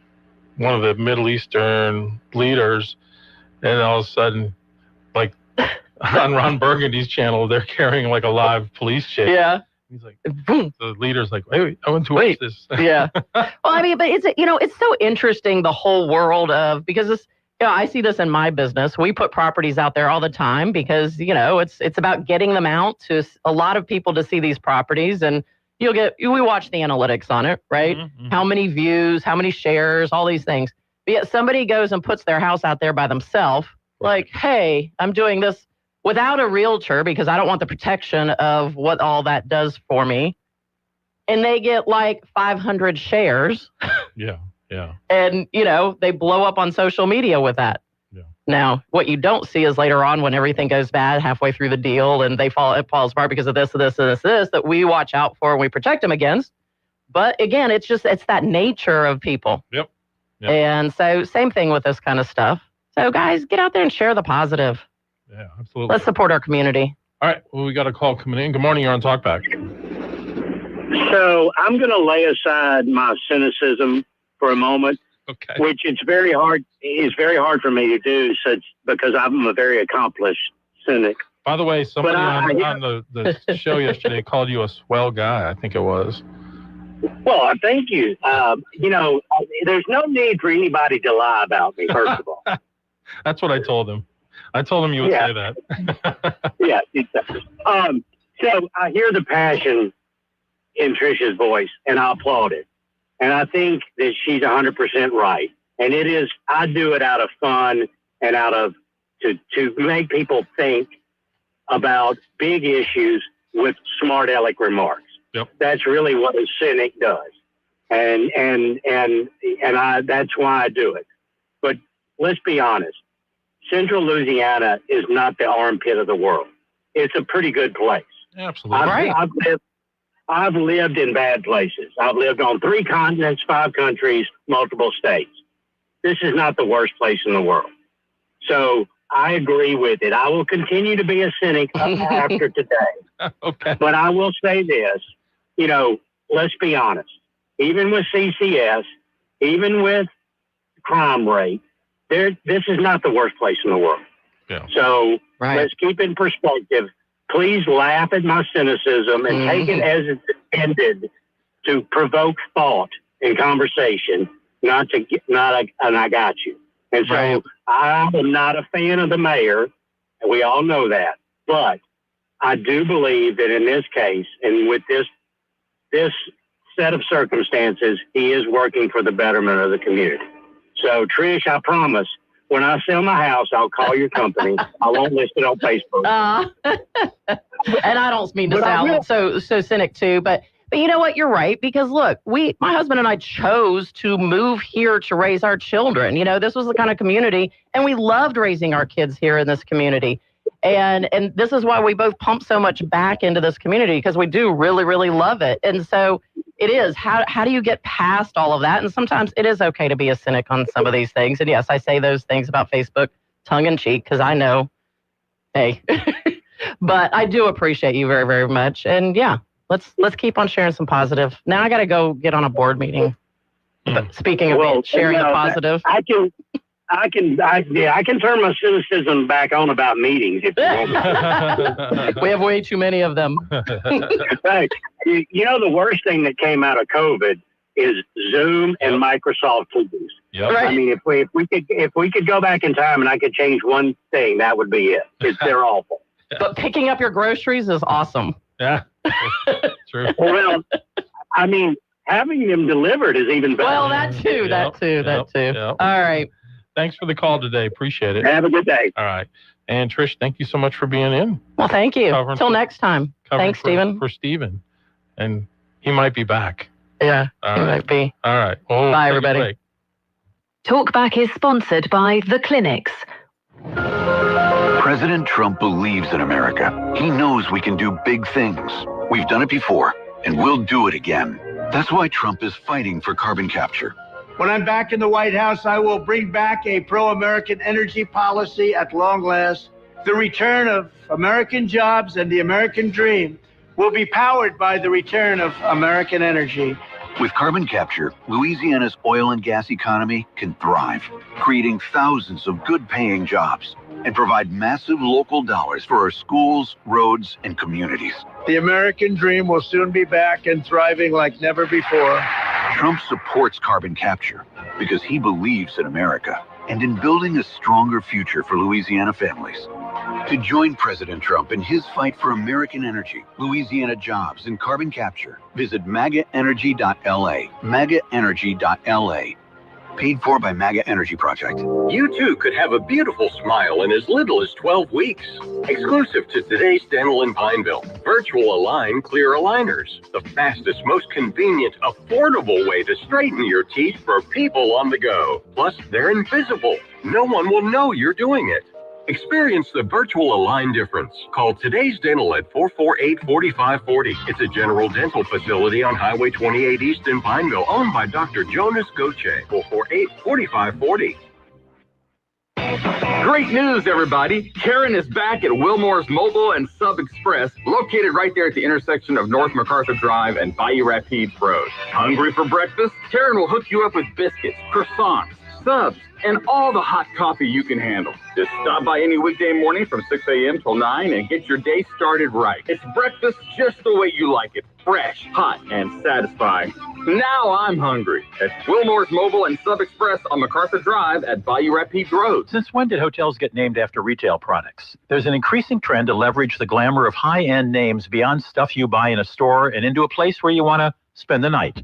of the Middle Eastern leaders, and all of a sudden, like on Ron Burgundy's channel, they're carrying like a live police chase. Yeah. He's like, the leader's like, wait, I want to watch this. Yeah. Well, I mean, but it's so interesting, the whole world of, because this, I see this in my business. We put properties out there all the time because, it's about getting them out to a lot of people to see these properties, and we watch the analytics on it, right? Mm-hmm. How many views, how many shares, all these things. But yet somebody goes and puts their house out there by themselves, like, hey, I'm doing this without a realtor because I don't want the protection of what all that does for me. And they get like 500 shares. Yeah. And, they blow up on social media with that. Yeah. Now, what you don't see is later on when everything goes bad halfway through the deal and it falls apart because of this, that we watch out for and we protect them against. But again, it's that nature of people. Yep. And so same thing with this kind of stuff. So guys, get out there and share the positive. Yeah, absolutely. Let's support our community. All right. Well, we got a call coming in. Good morning. You're on Talkback. So I'm going to lay aside my cynicism for a moment, okay. Which it's very hard for me to do, because I'm a very accomplished cynic. By the way, somebody on the show yesterday called you a swell guy, I think it was. Well, thank you. There's no need for anybody to lie about me, first of all. That's what I told him. I told him you would say that. Yeah, exactly. So I hear the passion in Trisha's voice, and I applaud it. And I think that she's 100% right. And it is, I do it out of fun and out of, to make people think about big issues with smart aleck remarks. Yep. That's really what a cynic does. And that's why I do it. But let's be honest. Central Louisiana is not the armpit of the world. It's a pretty good place. Absolutely. I've lived in bad places. I've lived on 3 continents, 5 countries, multiple states. This is not the worst place in the world. So I agree with it. I will continue to be a cynic after today. Okay. But I will say this, let's be honest. Even with CCS, even with crime rate, this is not the worst place in the world. Yeah. So let's keep in perspective. Please laugh at my cynicism and take it as it's intended to provoke thought and conversation, and I got you. And so I am not a fan of the mayor, and we all know that. But I do believe that in this case, and with this set of circumstances, he is working for the betterment of the community. So, Trish, I promise, when I sell my house, I'll call your company. I won't list it on Facebook. And I don't mean to sound so cynic too, but you know what? You're right, because look, my husband and I chose to move here to raise our children. This was the kind of community, and we loved raising our kids here in this community. And this is why we both pump so much back into this community, because we do really, really love it. And so it is, how do you get past all of that? And sometimes it is okay to be a cynic on some of these things. And yes, I say those things about Facebook tongue in cheek, because I know, hey, but I do appreciate you very, very much. And yeah, let's keep on sharing some positive. Now I got to go get on a board meeting. But speaking of sharing the positive, I can turn my cynicism back on about meetings if you want. We have way too many of them. Hey, the worst thing that came out of COVID is Zoom and Microsoft Teams. Yep. Right. I mean, if we could go back in time and I could change one thing, that would be it. They're awful. But picking up your groceries is awesome. Yeah, true. Well, I mean, having them delivered is even better. Well, that too. Yep. All right. Thanks for the call today. Appreciate it. Have a good day. All right. And Trish, thank you so much for being in. Well, thank you. Till next time. Thanks, Stephen. For Stephen. And he might be back. Yeah, he might be. All right. Well, bye, everybody. Talkback is sponsored by The Clinics. President Trump believes in America. He knows we can do big things. We've done it before, and we'll do it again. That's why Trump is fighting for carbon capture. When I'm back in the White House, I will bring back a pro-American energy policy at long last. The return of American jobs and the American dream will be powered by the return of American energy. With carbon capture, Louisiana's oil and gas economy can thrive, creating thousands of good-paying jobs and provide massive local dollars for our schools, roads, and communities. The American dream will soon be back and thriving like never before. Trump supports carbon capture because he believes in America and in building a stronger future for Louisiana families. To join President Trump in his fight for American energy, Louisiana jobs, and carbon capture, visit MAGAenergy.la. MAGAenergy.la. Paid for by MAGA Energy Project. You too could have a beautiful smile in as little as 12 weeks. Exclusive to today's Dental in Pineville. Virtual Align Clear Aligners. The fastest, most convenient, affordable way to straighten your teeth for people on the go. Plus, they're invisible. No one will know you're doing it. Experience the virtual Align difference. Call Today's Dental at 448-4540. It's a general dental facility on Highway 28 East in Pineville, owned by Dr. Jonas Goche. 448-4540. Great news, everybody. Karen is back at Wilmore's Mobile and Sub Express, located right there at the intersection of North MacArthur Drive and Bayou Rapides Road. Hungry for breakfast? Karen will hook you up with biscuits, croissants, subs, and all the hot coffee you can handle. Just stop by any weekday morning from 6 a.m. till 9 and get your day started right. It's breakfast just the way you like it. Fresh, hot, and satisfying. Now I'm hungry. At Wilmore's Mobile and Sub Express on MacArthur Drive at Bayou Rapides Road. Since when did hotels get named after retail products? There's an increasing trend to leverage the glamour of high-end names beyond stuff you buy in a store and into a place where you want to spend the night.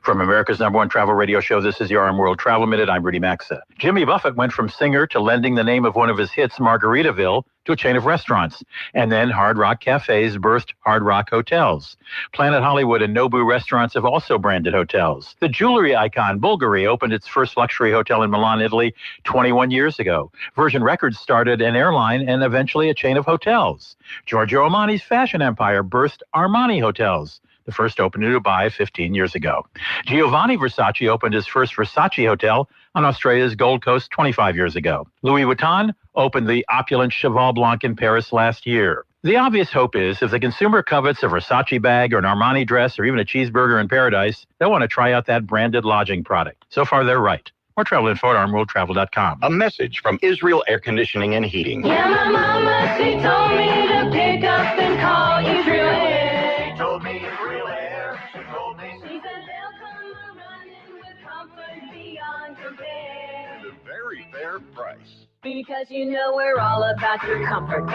From America's #1 travel radio show, this is your RM World Travel Minute. I'm Rudy Maxa. Jimmy Buffett went from singer to lending the name of one of his hits, Margaritaville, to a chain of restaurants. And then Hard Rock Cafes birthed Hard Rock Hotels. Planet Hollywood and Nobu restaurants have also branded hotels. The jewelry icon Bulgari opened its first luxury hotel in Milan, Italy, 21 years ago. Virgin Records started an airline and eventually a chain of hotels. Giorgio Armani's fashion empire birthed Armani Hotels. The first opened in Dubai 15 years ago. Giovanni Versace opened his first Versace hotel on Australia's Gold Coast 25 years ago. Louis Vuitton opened the opulent Cheval Blanc in Paris last year. The obvious hope is if the consumer covets a Versace bag or an Armani dress or even a cheeseburger in paradise, they'll want to try out that branded lodging product. So far, they're right. More travel info at armworldtravel.com. A message from Israel Air Conditioning and Heating. Yeah, my mama, she told me to pick up and call Israel Air. She told me Israel Air. She told me. She said they'll come running with comfort beyond compare. At a very fair price. Because you know we're all about your comfort,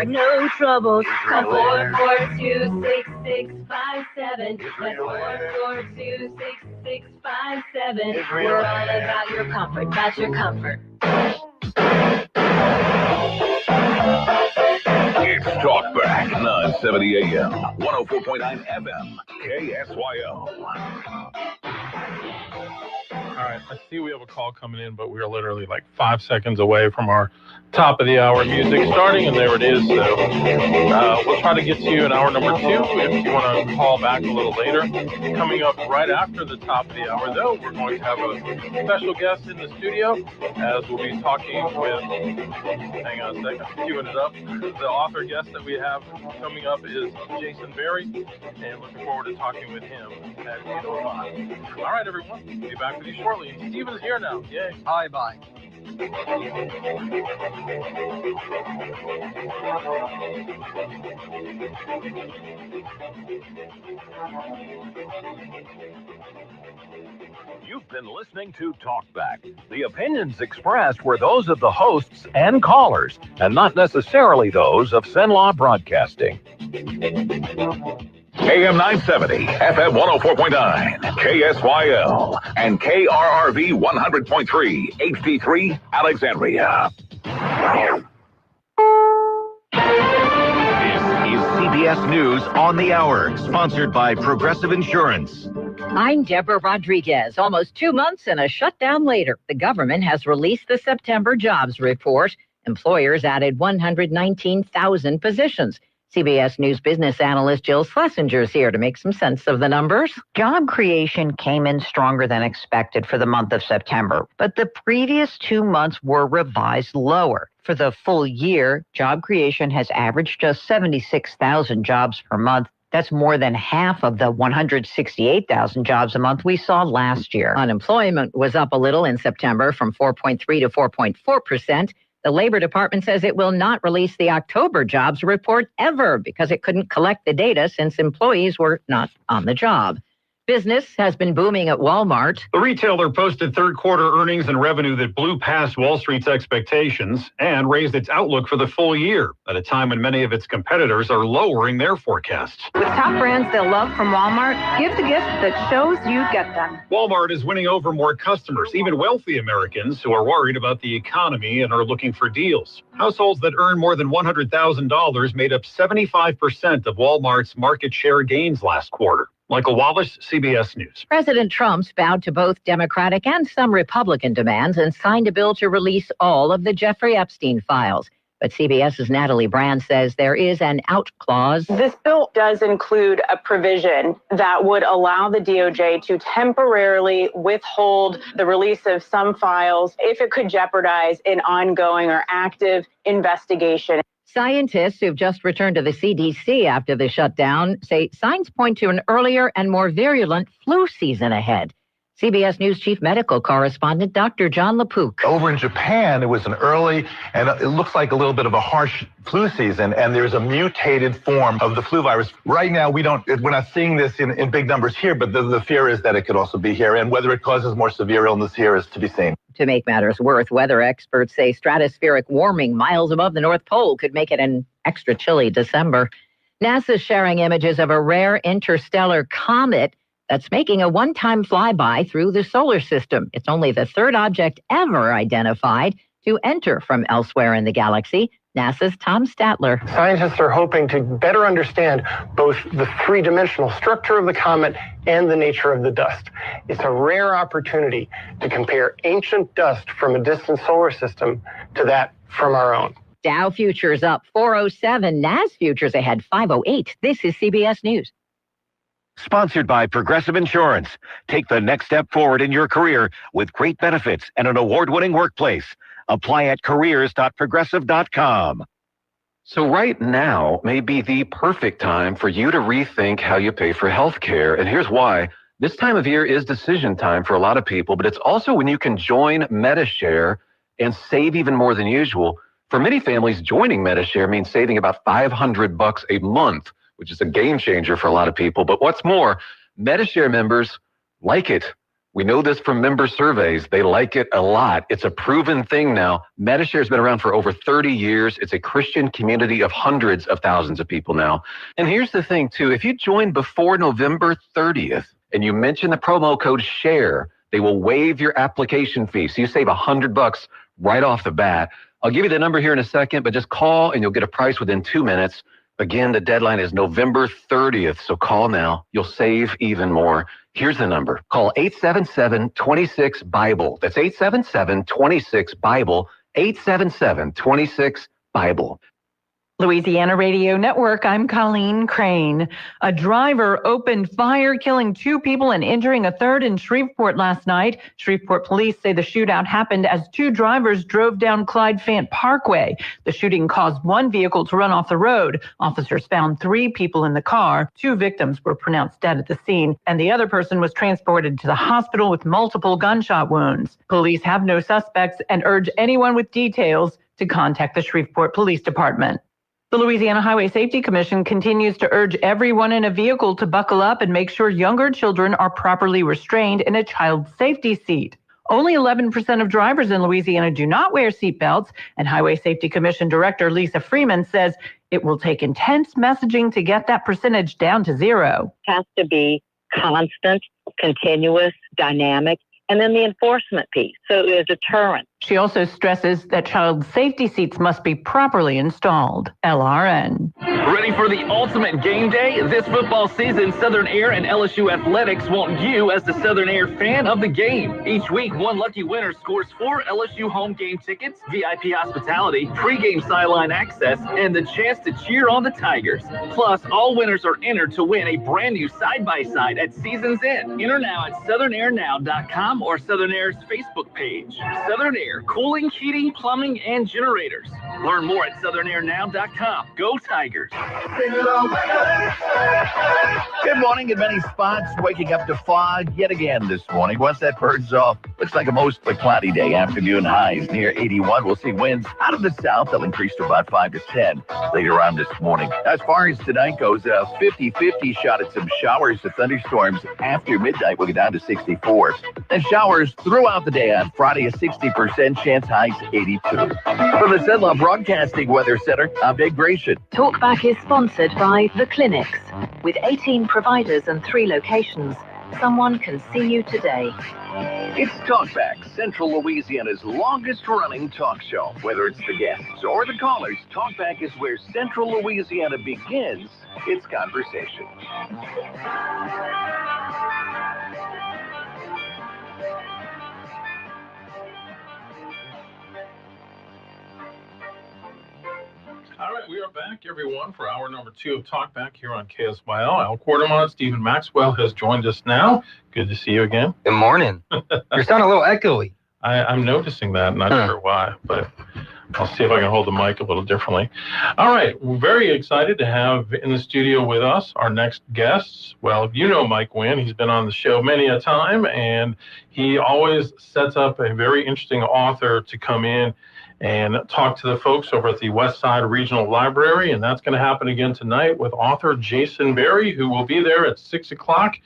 no troubles. Call 442-6657. That's 442-6657. We're all about your comfort, that's your comfort. It's Talkback, 970 AM, 104.9 FM, KSYO. All right, I see we have a call coming in, but we are literally like 5 seconds away from our top of the hour music starting, and there it is. So we'll try to get to you in hour number 2 if you want to call back a little later. Coming up right after the top of the hour, though, we're going to have a special guest in the studio as we'll be talking with, hang on a second, queuing it up. The author guest that we have coming up is Jason Berry, and looking forward to talking with him at 8:05. All right, everyone, we'll be back with you shortly. Steven's here now. Yay. Hi, bye. You've been listening to Talkback. The opinions expressed were those of the hosts and callers, and not necessarily those of Cenla Broadcasting. AM 970, FM 104.9, KSYL, and KRRV 100.3, HD3, Alexandria. This is CBS News on the Hour, sponsored by Progressive Insurance. I'm Deborah Rodriguez. Almost 2 months and a shutdown later, the government has released the September jobs report. Employers added 119,000 positions. CBS News business analyst Jill Schlesinger is here to make some sense of the numbers. Job creation came in stronger than expected for the month of September, but the previous 2 months were revised lower. For the full year, job creation has averaged just 76,000 jobs per month, That's more than half of the 168,000 jobs a month we saw last year. Unemployment was up a little in September from 4.3 to 4.4%. The Labor Department says it will not release the October jobs report ever because it couldn't collect the data since employees were not on the job. Business has been booming at Walmart. The retailer posted third quarter earnings and revenue that blew past Wall Street's expectations and raised its outlook for the full year at a time when many of its competitors are lowering their forecasts. With top brands they'll love from Walmart, give the gift that shows you get them. Walmart is winning over more customers, even wealthy Americans who are worried about the economy and are looking for deals. Households that earn more than $100,000 made up 75% of Walmart's market share gains last quarter. Michael Wallace, CBS News. President Trump's bowed to both Democratic and some Republican demands and signed a bill to release all of the Jeffrey Epstein files. But CBS's Natalie Brand says there is an out clause. This bill does include a provision that would allow the DOJ to temporarily withhold the release of some files if it could jeopardize an ongoing or active investigation. Scientists who've just returned to the CDC after the shutdown say signs point to an earlier and more virulent flu season ahead. CBS News Chief Medical Correspondent Dr. John LaPook. Over in Japan, it was an early, and it looks like a little bit of a harsh flu season, and there's a mutated form of the flu virus. Right now, we're not seeing this in big numbers here, but the fear is that it could also be here, and whether it causes more severe illness here is to be seen. To make matters worse, weather experts say stratospheric warming miles above the North Pole could make it an extra chilly December. NASA's sharing images of a rare interstellar comet that's making a one-time flyby through the solar system. It's only the third object ever identified to enter from elsewhere in the galaxy. NASA's Tom Statler. Scientists are hoping to better understand both the three-dimensional structure of the comet and the nature of the dust. It's a rare opportunity to compare ancient dust from a distant solar system to that from our own. Dow futures up 407, NAS futures ahead 508. This is CBS News. Sponsored by Progressive Insurance. Take the next step forward in your career with great benefits and an award-winning workplace. Apply at careers.progressive.com. So right now may be the perfect time for you to rethink how you pay for health care. And here's why. This time of year is decision time for a lot of people, but it's also when you can join MediShare and save even more than usual. For many families, joining MediShare means saving about $500 a month, which is a game changer for a lot of people. But what's more, MediShare members like it. We know this from member surveys. They like it a lot. It's a proven thing now. MediShare has been around for over 30 years. It's a Christian community of hundreds of thousands of people now. And here's the thing, too. If you join before November 30th and you mention the promo code SHARE, they will waive your application fee. So you save $100 right off the bat. I'll give you the number here in a second, but just call and you'll get a price within 2 minutes. Again, the deadline is November 30th, so call now. You'll save even more. Here's the number. Call 877-26-BIBLE. That's 877-26-BIBLE, 877-26-BIBLE. Louisiana Radio Network, I'm Colleen Crane. A driver opened fire, killing 2 people and injuring a third in Shreveport last night. Shreveport police say the shootout happened as 2 drivers drove down Clyde Fant Parkway. The shooting caused 1 vehicle to run off the road. Officers found 3 people in the car. 2 victims were pronounced dead at the scene, and the other person was transported to the hospital with multiple gunshot wounds. Police have no suspects and urge anyone with details to contact the Shreveport Police Department. The Louisiana Highway Safety Commission continues to urge everyone in a vehicle to buckle up and make sure younger children are properly restrained in a child safety seat. Only 11% of drivers in Louisiana do not wear seatbelts, and Highway Safety Commission Director Lisa Freeman says it will take intense messaging to get that percentage down to 0. It has to be constant, continuous, dynamic, and then the enforcement piece. So a deterrent. She also stresses that child safety seats must be properly installed. LRN. Ready for the ultimate game day? This football season, Southern Air and LSU Athletics want you as the Southern Air fan of the game. Each week, one lucky winner scores 4 LSU home game tickets, VIP hospitality, pregame sideline access, and the chance to cheer on the Tigers. Plus, all winners are entered to win a brand new side-by-side at season's end. Enter now at SouthernAirNow.com or Southern Air's Facebook page. Southern Air, Air, cooling, heating, plumbing, and generators. Learn more at southernairnow.com. Go Tigers. Good morning in many spots. Waking up to fog yet again this morning. Once that burns off, looks like a mostly cloudy day. Afternoon highs near 81. We'll see winds out of the south. They'll increase to about 5 to 10 later on this morning. As far as tonight goes, a 50-50 shot at some showers to thunderstorms after midnight. We'll get down to 64. And showers throughout the day on Friday, a 60% chance, highs 82. From the Cenla Broadcasting Weather Center, I'm Dave Gratian. Talkback is sponsored by The Clinics. With 18 providers and 3 locations, someone can see you today. It's Talkback, Central Louisiana's longest-running talk show. Whether it's the guests or the callers, Talkback is where Central Louisiana begins its conversation. All right, we are back, everyone, for hour number 2 of Talkback here on KSYL. Al Quartermont, Stephen Maxwell has joined us now. Good to see you again. Good morning. You're sounding a little echoey. I'm noticing that. Not sure why, but I'll see if I can hold the mic a little differently. All right, we're very excited to have in the studio with us our next guests. Well, you know Mike Wynn. He's been on the show many a time, and he always sets up a very interesting author to come in and talk to the folks over at the West Side Regional Library, and that's going to happen again tonight with author Jason Berry, who will be there at 6 o'clock,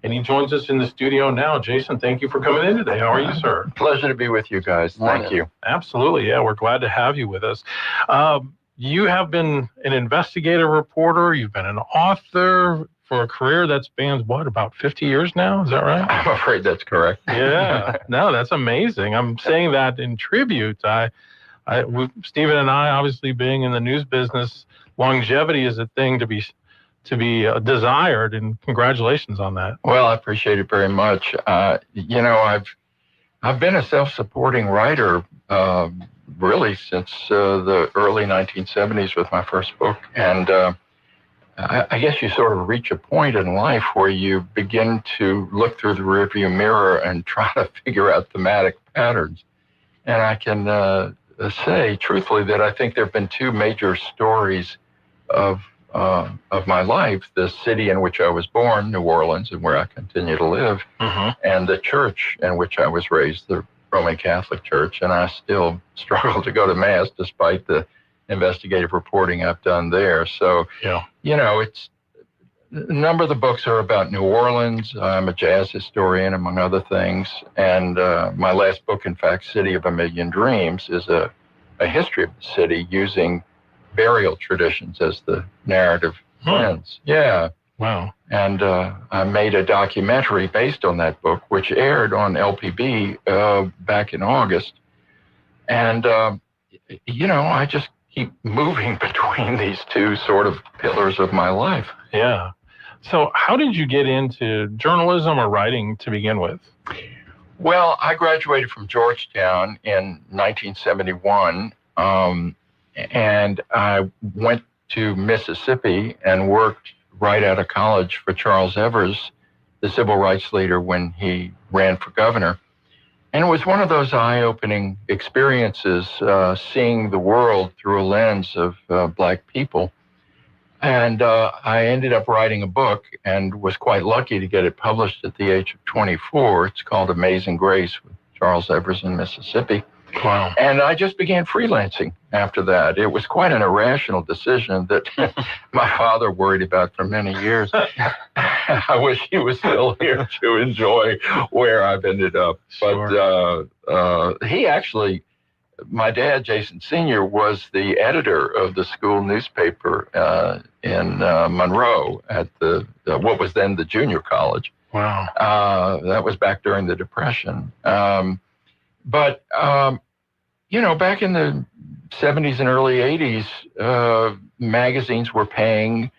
and he joins us in the studio now. Jason, thank you for coming in today. How are you, sir? Pleasure to be with you guys. Thank you. Absolutely, yeah, we're glad to have you with us. You have been an investigative reporter. You've been an author for a career that spans, what, about 50 years now? Is that right? I'm afraid that's correct. Yeah, no, that's amazing. I'm saying that in tribute. Stephen and I, obviously being in the news business, longevity is a thing to be desired, and congratulations on that. Well, I appreciate it very much. I've been a self-supporting writer really since the early 1970s with my first book, and I guess you sort of reach a point in life where you begin to look through the rearview mirror and try to figure out thematic patterns. And I can say truthfully that I think there have been 2 major stories of my life: the city in which I was born, New Orleans, and where I continue to live, and the church in which I was raised, the Roman Catholic Church. And I still struggle to go to Mass despite the investigative reporting I've done there. So, it's a number of the books are about New Orleans. I'm a jazz historian, among other things. And my last book, in fact, City of a Million Dreams, is a history of the city using burial traditions as the narrative lens. Yeah. Wow. And I made a documentary based on that book, which aired on LPB back in August. And, I just keep moving between these 2 sort of pillars of my life. Yeah. So how did you get into journalism or writing to begin with? Well, I graduated from Georgetown in 1971, and I went to Mississippi and worked right out of college for Charles Evers, the civil rights leader, when he ran for governor. And it was one of those eye-opening experiences, seeing the world through a lens of Black people. And I ended up writing a book and was quite lucky to get it published at the age of 24. It's called Amazing Grace with Charles Evers in Mississippi. Wow. And I just began freelancing after that. It was quite an irrational decision that my father worried about for many years. I wish he was still here to enjoy where I've ended up. Sure. But he actually, my dad, Jason Sr., was the editor of the school newspaper in Monroe at what was then the junior college. Wow. That was back during the Depression. But back in the 70s and early 80s, magazines were paying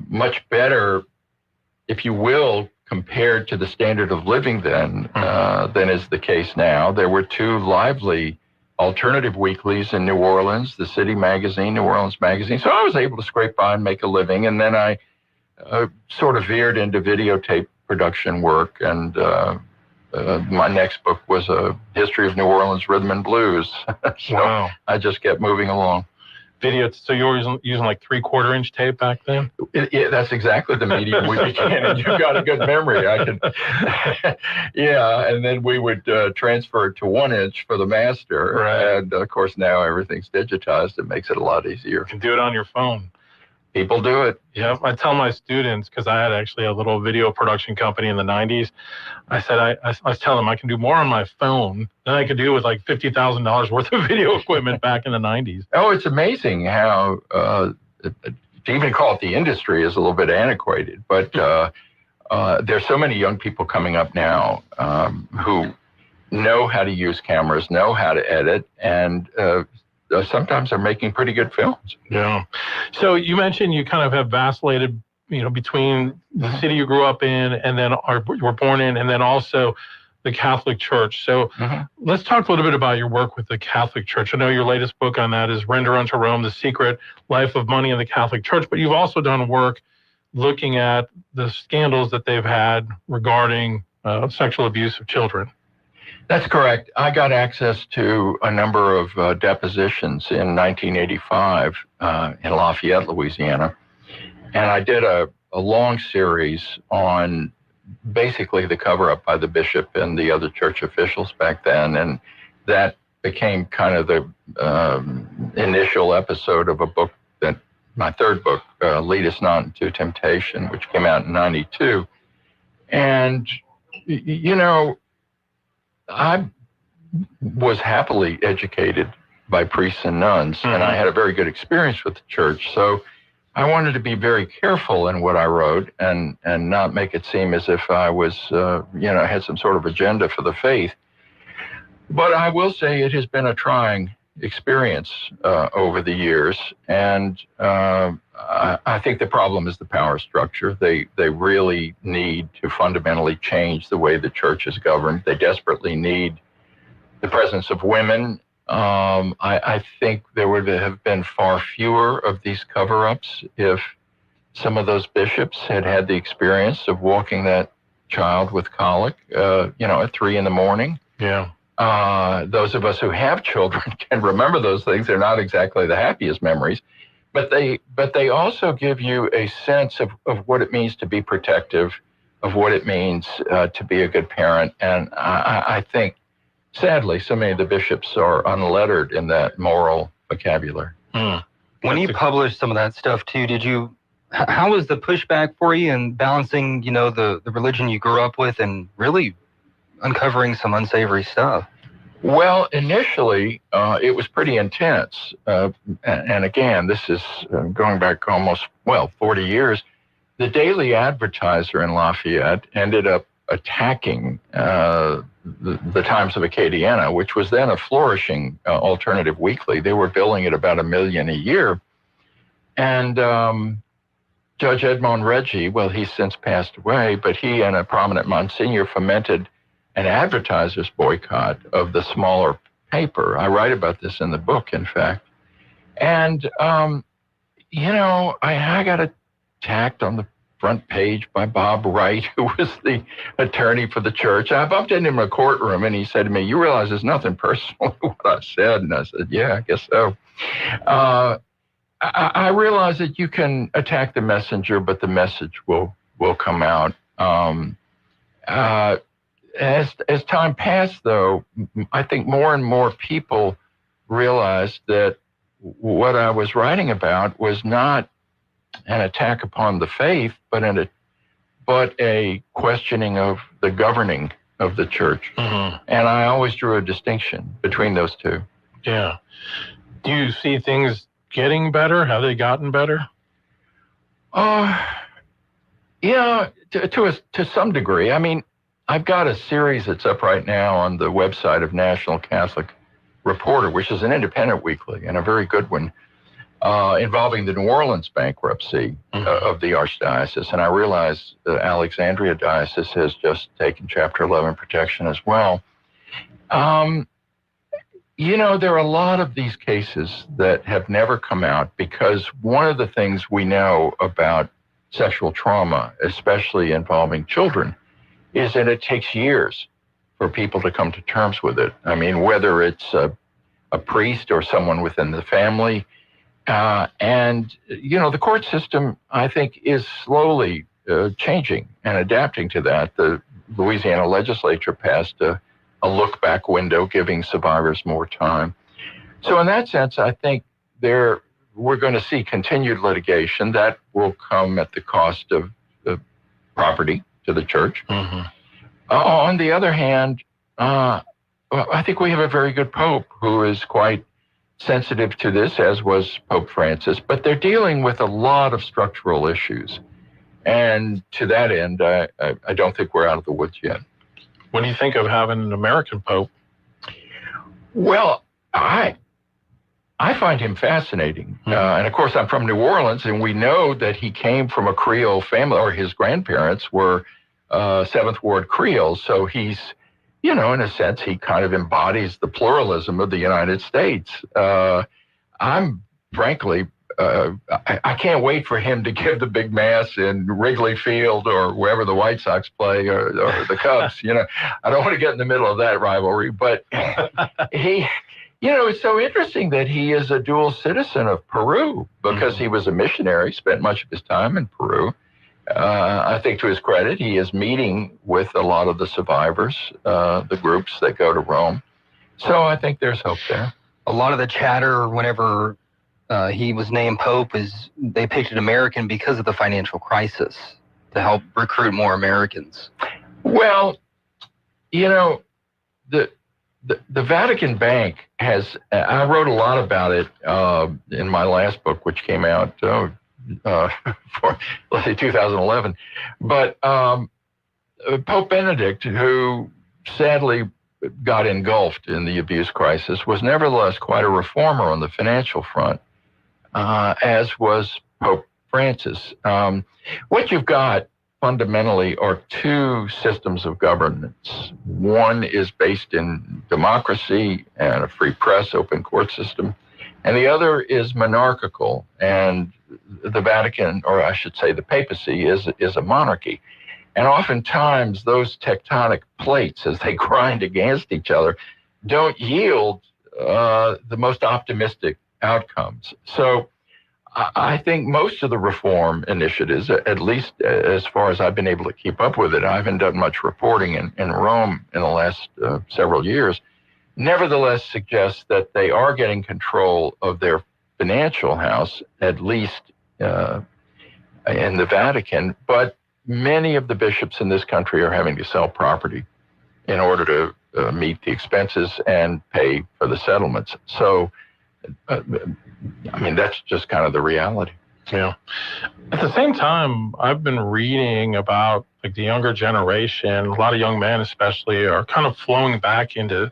much better, if you will, compared to the standard of living then, than is the case now. There were 2 lively alternative weeklies in New Orleans, the City Magazine, New Orleans Magazine. So I was able to scrape by and make a living. And then I sort of veered into videotape production work and my next book was a history of New Orleans rhythm and blues. So Wow. I just kept moving along. Video. So you were using like 3/4-inch tape back then? Yeah, that's exactly the medium we began, and you've got a good memory. I can, yeah, and then we would transfer it to 1-inch for the master, Right. and of course now everything's digitized. It makes it a lot easier. You can do it on your phone. People do it. Yeah, I tell my students, because I had actually a little video production company in the 90s. I said, I was telling them I can do more on my phone than I could do with like $50,000 worth of video equipment back in the 90s. Oh, it's amazing how, to even call it the industry is a little bit antiquated, but there's so many young people coming up now who know how to use cameras, know how to edit, and sometimes they're making pretty good films. Yeah. So you mentioned you kind of have vacillated, between the city you grew up in and then you were born in, and then also the Catholic Church. So let's talk a little bit about your work with the Catholic Church. I know your latest book on that is Render Unto Rome, The Secret Life of Money in the Catholic Church, but you've also done work looking at the scandals that they've had regarding sexual abuse of children. That's correct. I got access to a number of depositions in 1985 in Lafayette, Louisiana. And I did a long series on basically the cover-up by the bishop and the other church officials back then. And that became kind of the initial episode of a book that, my third book, Lead Us Not Into Temptation, which came out in 92. And, I was happily educated by priests and nuns, and I had a very good experience with the church. So I wanted to be very careful in what I wrote and not make it seem as if I was, had some sort of agenda for the faith. But I will say it has been a trying experience over the years, and I think the problem is the power structure. They really need to fundamentally change the way the church is governed. They desperately need the presence of women. I think there would have been far fewer of these cover-ups if some of those bishops had had the experience of walking that child with colic, at 3 a.m. Yeah. Those of us who have children can remember those things. They're not exactly the happiest memories, but they also give you a sense of what it means to be protective, of what it means to be a good parent. And I think, sadly, so many of the bishops are unlettered in that moral vocabulary. When you published some of that stuff too, how was the pushback for you in balancing, the religion you grew up with and really uncovering some unsavory stuff? Well, initially, it was pretty intense. And again, this is going back almost, 40 years. The Daily Advertiser in Lafayette ended up attacking the Times of Acadiana, which was then a flourishing alternative weekly. They were billing at about $1 million a year. And Judge Edmond Reggie, he's since passed away, but he and a prominent Monsignor fomented an advertiser's boycott of the smaller paper. I write about this in the book, in fact. And, I got attacked on the front page by Bob Wright, who was the attorney for the church. I bumped into him in a courtroom, and he said to me, "You realize there's nothing personal in what I said?" And I said, "Yeah, I guess so." I realized that you can attack the messenger, but the message will come out. As time passed, though, I think more and more people realized that what I was writing about was not an attack upon the faith, but a questioning of the governing of the church. And I always drew a distinction between those two. Yeah. Do you see things getting better? Have they gotten better? Yeah, to some degree. I mean, I've got a series that's up right now on the website of National Catholic Reporter, which is an independent weekly and a very good one, involving the New Orleans bankruptcy of the Archdiocese. And I realize the Alexandria Diocese has just taken Chapter 11 protection as well. There are a lot of these cases that have never come out because one of the things we know about sexual trauma, especially involving children, is that it takes years for people to come to terms with it. I mean, whether it's a priest or someone within the family. And, the court system, I think, is slowly changing and adapting to that. The Louisiana legislature passed a look-back window, giving survivors more time. So in that sense, I think we're going to see continued litigation that will come at the cost of property to the church. Mm-hmm. On the other hand, I think we have a very good Pope who is quite sensitive to this, as was Pope Francis, but they're dealing with a lot of structural issues. And to that end, I don't think we're out of the woods yet. What do you think of having an American Pope? Well, I find him fascinating. And of course, I'm from New Orleans, and we know that he came from a Creole family, or his grandparents were Seventh Ward Creoles. So he's, in a sense, he kind of embodies the pluralism of the United States. I'm frankly, I can't wait for him to give the big mass in Wrigley Field or wherever the White Sox play or the Cubs. I don't want to get in the middle of that rivalry, but he... it's so interesting that he is a dual citizen of Peru because he was a missionary, spent much of his time in Peru. I think to his credit, he is meeting with a lot of the survivors, the groups that go to Rome. So I think there's hope there. A lot of the chatter whenever he was named Pope is they picked an American because of the financial crisis to help recruit more Americans. Well, the Vatican Bank has, I wrote a lot about it in my last book, which came out for, let's say, 2011. But Pope Benedict, who sadly got engulfed in the abuse crisis, was nevertheless quite a reformer on the financial front, as was Pope Francis. What you've got fundamentally are two systems of governance. One is based in democracy and a free press, open court system, and the other is monarchical. And the Vatican, or I should say the papacy, is a monarchy. And oftentimes those tectonic plates, as they grind against each other, don't yield the most optimistic outcomes. So I think most of the reform initiatives, at least as far as I've been able to keep up with it, I haven't done much reporting in Rome in the last several years, nevertheless suggest that they are getting control of their financial house, at least in the Vatican. But many of the bishops in this country are having to sell property in order to meet the expenses and pay for the settlements. So, that's just kind of the reality. Yeah. At the same time, I've been reading about the younger generation, a lot of young men especially, are kind of flowing back into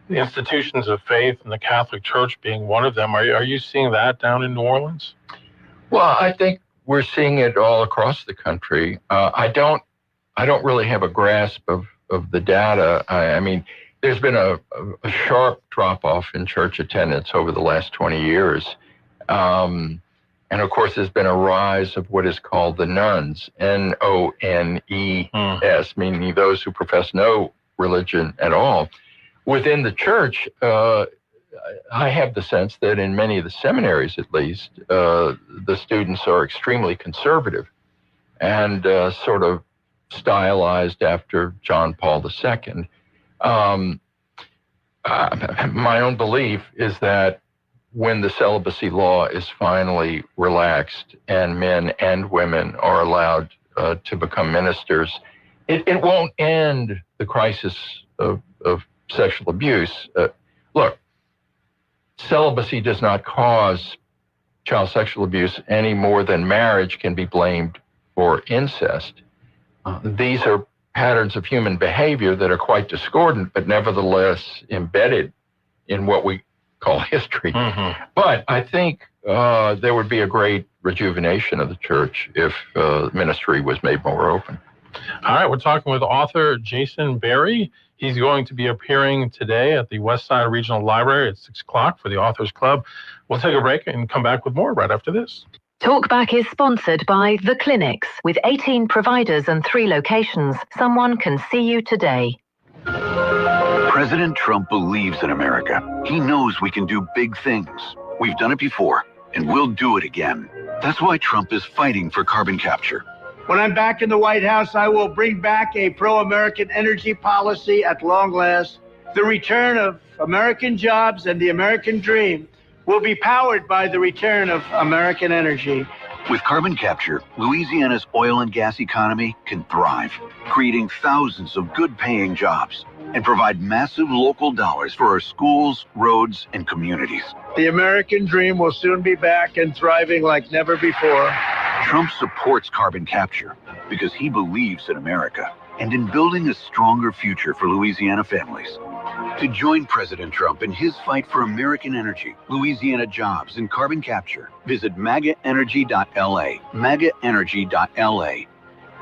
the institutions of faith, and the Catholic Church being one of them. Are you seeing that down in New Orleans? Well, I think we're seeing it all across the country. I don't really have a grasp of the data. I mean, there's been a sharp drop-off in church attendance over the last 20 years. And of course, there's been a rise of what is called the nuns, Nones, meaning those who profess no religion at all. Within the church, I have the sense that in many of the seminaries, at least, the students are extremely conservative and sort of stylized after John Paul II. My own belief is that when the celibacy law is finally relaxed and men and women are allowed to become ministers, it won't end the crisis of sexual abuse. Look, celibacy does not cause child sexual abuse any more than marriage can be blamed for incest. These are patterns of human behavior that are quite discordant, but nevertheless embedded in what we call history. Mm-hmm. But I think there would be a great rejuvenation of the church if ministry was made more open. All right, we're talking with author Jason Berry. He's going to be appearing today at the West Side Regional Library at 6 o'clock for the Authors Club. We'll take a break and come back with more right after this. Talkback is sponsored by The Clinics. With 18 providers and 3 locations, someone can see you today. President Trump believes in America. He knows we can do big things. We've done it before, and we'll do it again. That's why Trump is fighting for carbon capture. When I'm back in the White House, I will bring back a pro-American energy policy at long last. The return of American jobs and the American dream will be powered by the return of American energy. With carbon capture, Louisiana's oil and gas economy can thrive, creating thousands of good-paying jobs and provide massive local dollars for our schools, roads, and communities. The American dream will soon be back and thriving like never before. Trump supports carbon capture because he believes in America and in building a stronger future for Louisiana families. To join President Trump in his fight for American energy, Louisiana jobs, and carbon capture, visit MAGAenergy.la. MAGAenergy.la.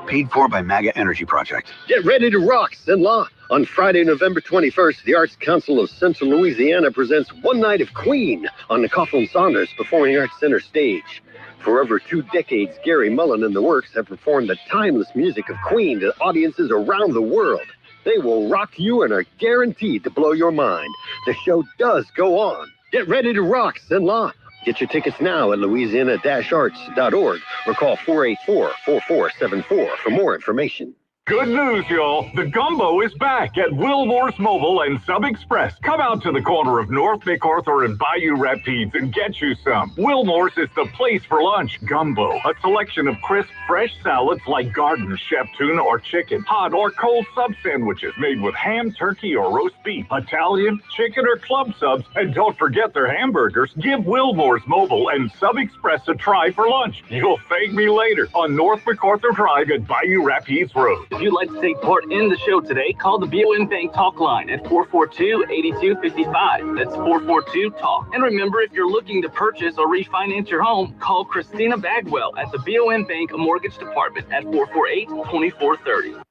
Paid for by MAGA Energy Project. Get ready to rock, Cenla. On Friday, November 21st, the Arts Council of Central Louisiana presents One Night of Queen on the Coughlin Saunders Performing Arts Center stage. For over 2 decades, Gary Mullen and the Works have performed the timeless music of Queen to audiences around the world. They will rock you and are guaranteed to blow your mind. The show does go on. Get ready to rock, Cenla. Get your tickets now at louisiana-arts.org or call 484-4474 for more information. Good news, y'all. The gumbo is back at Wilmore's Mobile and Sub Express. Come out to the corner of North MacArthur and Bayou Rapides and get you some. Wilmore's is the place for lunch. Gumbo, a selection of crisp, fresh salads like garden, chef tuna, or chicken, hot or cold sub sandwiches made with ham, turkey, or roast beef, Italian, chicken, or club subs. And don't forget their hamburgers. Give Wilmore's Mobile and Sub Express a try for lunch. You'll thank me later on North MacArthur Drive at Bayou Rapides Road. If you'd like to take part in the show today, call the BOM Bank Talk line at 442-8255. That's 442-TALK. And remember, if you're looking to purchase or refinance your home, call Christina Bagwell at the BOM Bank Mortgage Department at 448-2430.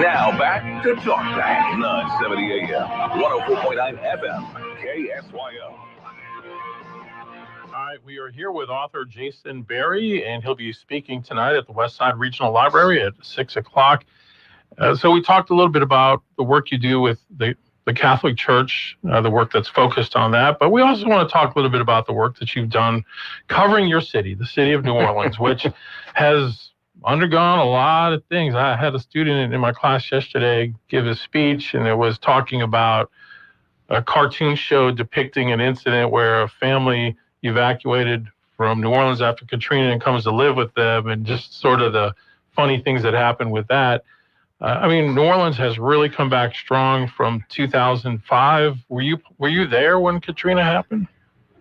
Now back to Talk Back, 970 AM, 104.9 FM, KSYO. All right, we are here with author Jason Berry, and he'll be speaking tonight at the Westside Regional Library at 6 o'clock. So we talked a little bit about the work you do with the Catholic Church, the work that's focused on that, but we also want to talk a little bit about the work that you've done covering your city, the city of New Orleans, which has undergone a lot of things. I had a student in my class yesterday give a speech, and it was talking about a cartoon show depicting an incident where a family evacuated from New Orleans after Katrina and comes to live with them, and just sort of the funny things that happened with that. I mean, New Orleans has really come back strong from 2005. Were you there when Katrina happened?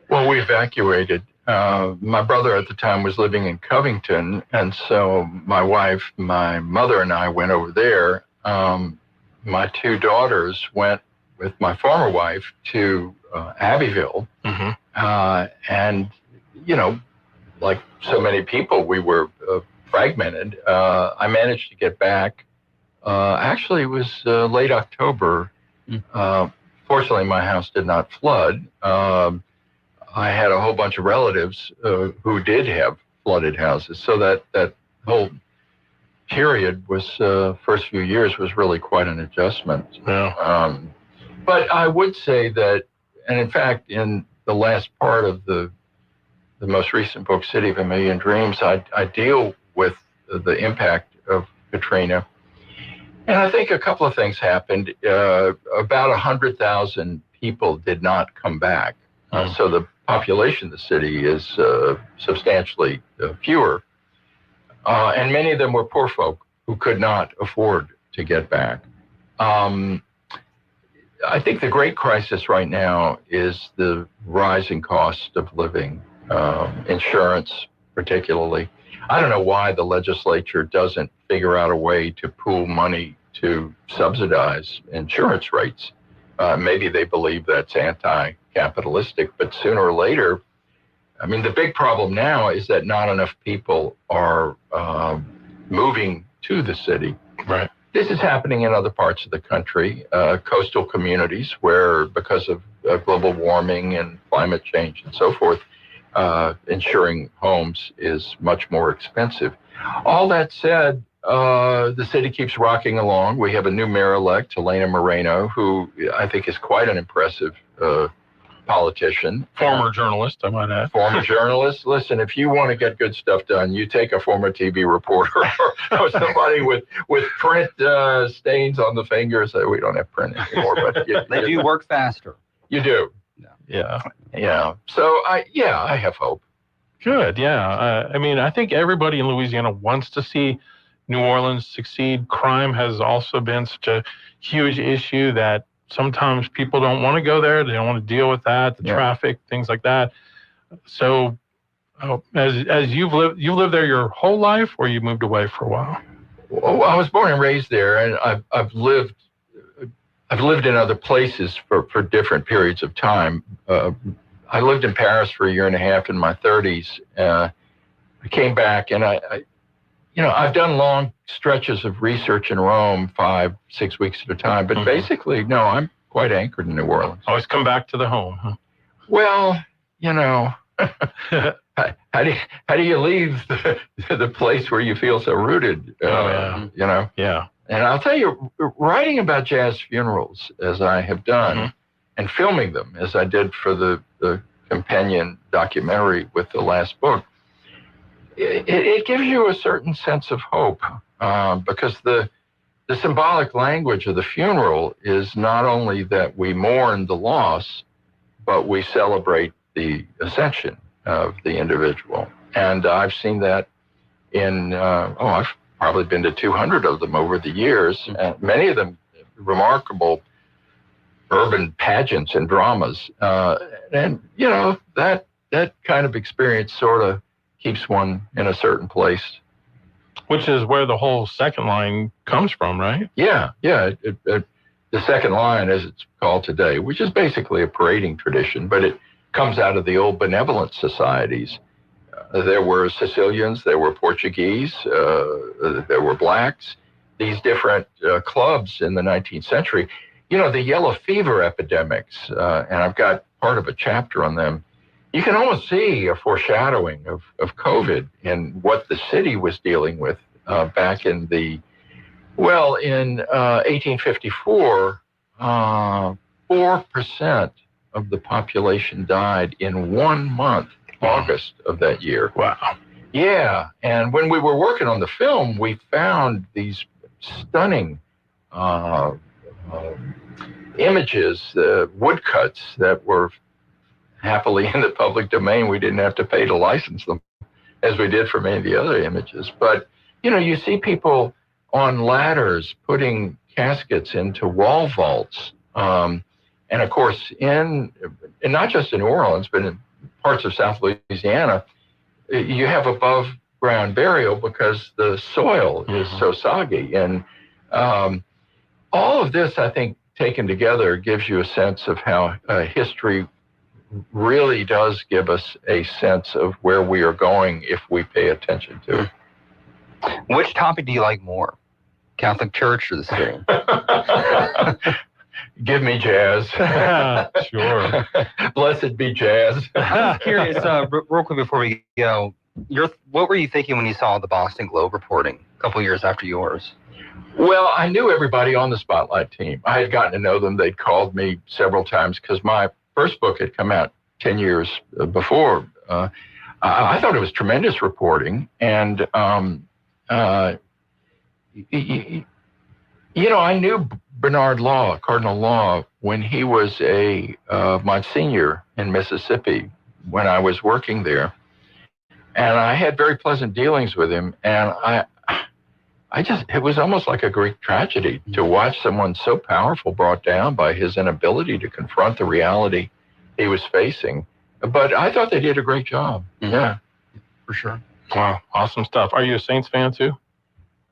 Well, we evacuated. My brother at the time was living in Covington, and so my wife, my mother, and I went over there. My 2 daughters went with my former wife to Abbeville. Mm-hmm. And, you know, like so many people, we were fragmented. I managed to get back. Actually, it was late October. Fortunately, my house did not flood. I had a whole bunch of relatives who did have flooded houses. So that whole period was, first few years was really quite an adjustment. Yeah. But I would say that, and in fact, in the last part of the most recent book, City of a Million Dreams, I deal with the impact of Katrina. And I think a couple of things happened. About 100,000 people did not come back. So the population of the city is substantially fewer. And many of them were poor folk who could not afford to get back. I think the great crisis right now is the rising cost of living, insurance particularly. I don't know why the legislature doesn't figure out a way to pool money to subsidize insurance rates. Maybe they believe that's anti-capitalistic, but sooner or later, I mean, the big problem now is that not enough people are moving to the city. Right. This is happening in other parts of the country, coastal communities where, because of global warming and climate change and so forth, insuring homes is much more expensive. All that said, the city keeps rocking along. We have a new mayor-elect, Helena Moreno, who I think is quite an impressive politician. Former journalist, I might add. Former journalist. Listen, if you want to get good stuff done, you take a former TV reporter or somebody with print stains on the fingers. We don't have print anymore, but they do work faster. You do. Yeah. So I have hope. Good. Yeah. I mean, I think everybody in Louisiana wants to see New Orleans succeed. Crime has also been such a huge issue that sometimes people don't want to go there. They don't want to deal with that, the traffic, things like that. So, as you've lived there your whole life, or you moved away for a while? Well, I was born and raised there, and I've lived in other places for different periods of time. I lived in Paris for a year and a half in my 30s. I came back, and I've done long stretches of research in Rome, 5-6 weeks at a time. But basically, no, I'm quite anchored in New Orleans. Always come back to the home, huh? Well, how do you leave the place where you feel so rooted? Yeah. And I'll tell you, writing about jazz funerals, as I have done, and filming them, as I did for the companion documentary with the last book, it gives you a certain sense of hope, because the symbolic language of the funeral is not only that we mourn the loss, but we celebrate the ascension of the individual. And I've seen that in, I've probably been to 200 of them over the years, and many of them remarkable urban pageants and dramas. And that kind of experience sort of keeps one in a certain place. Which is where the whole second line comes from, right? Yeah. The second line, as it's called today, which is basically a parading tradition, but it comes out of the old benevolent societies. There were Sicilians, there were Portuguese, there were blacks, these different clubs in the 19th century. The yellow fever epidemics, and I've got part of a chapter on them. You can almost see a foreshadowing of COVID and what the city was dealing with back in 1854, 4% of the population died in 1 month, August of that year. Wow. Yeah, and when we were working on the film, we found these stunning images, woodcuts that were happily in the public domain. We didn't have to pay to license them, as we did for many of the other images. But, you see people on ladders putting caskets into wall vaults. And of course, and not just in New Orleans, but in parts of South Louisiana, you have above ground burial because the soil is so soggy. And all of this, I think, taken together, gives you a sense of how history really does give us a sense of where we are going if we pay attention to it. Which topic do you like more? Catholic Church or the city? Give me jazz. Sure. Blessed be jazz. I was curious, real quick before we go, what were you thinking when you saw the Boston Globe reporting a couple years after yours? Well, I knew everybody on the Spotlight team. I had gotten to know them. They'd called me several times because my first book had come out 10 years before. I thought it was tremendous reporting. And, I knew Bernard Law, Cardinal Law, when he was a Monsignor in Mississippi when I was working there. And I had very pleasant dealings with him. And it was almost like a Greek tragedy to watch someone so powerful brought down by his inability to confront the reality he was facing. But I thought they did a great job. Yeah, for sure. Wow, awesome stuff. Are you a Saints fan too?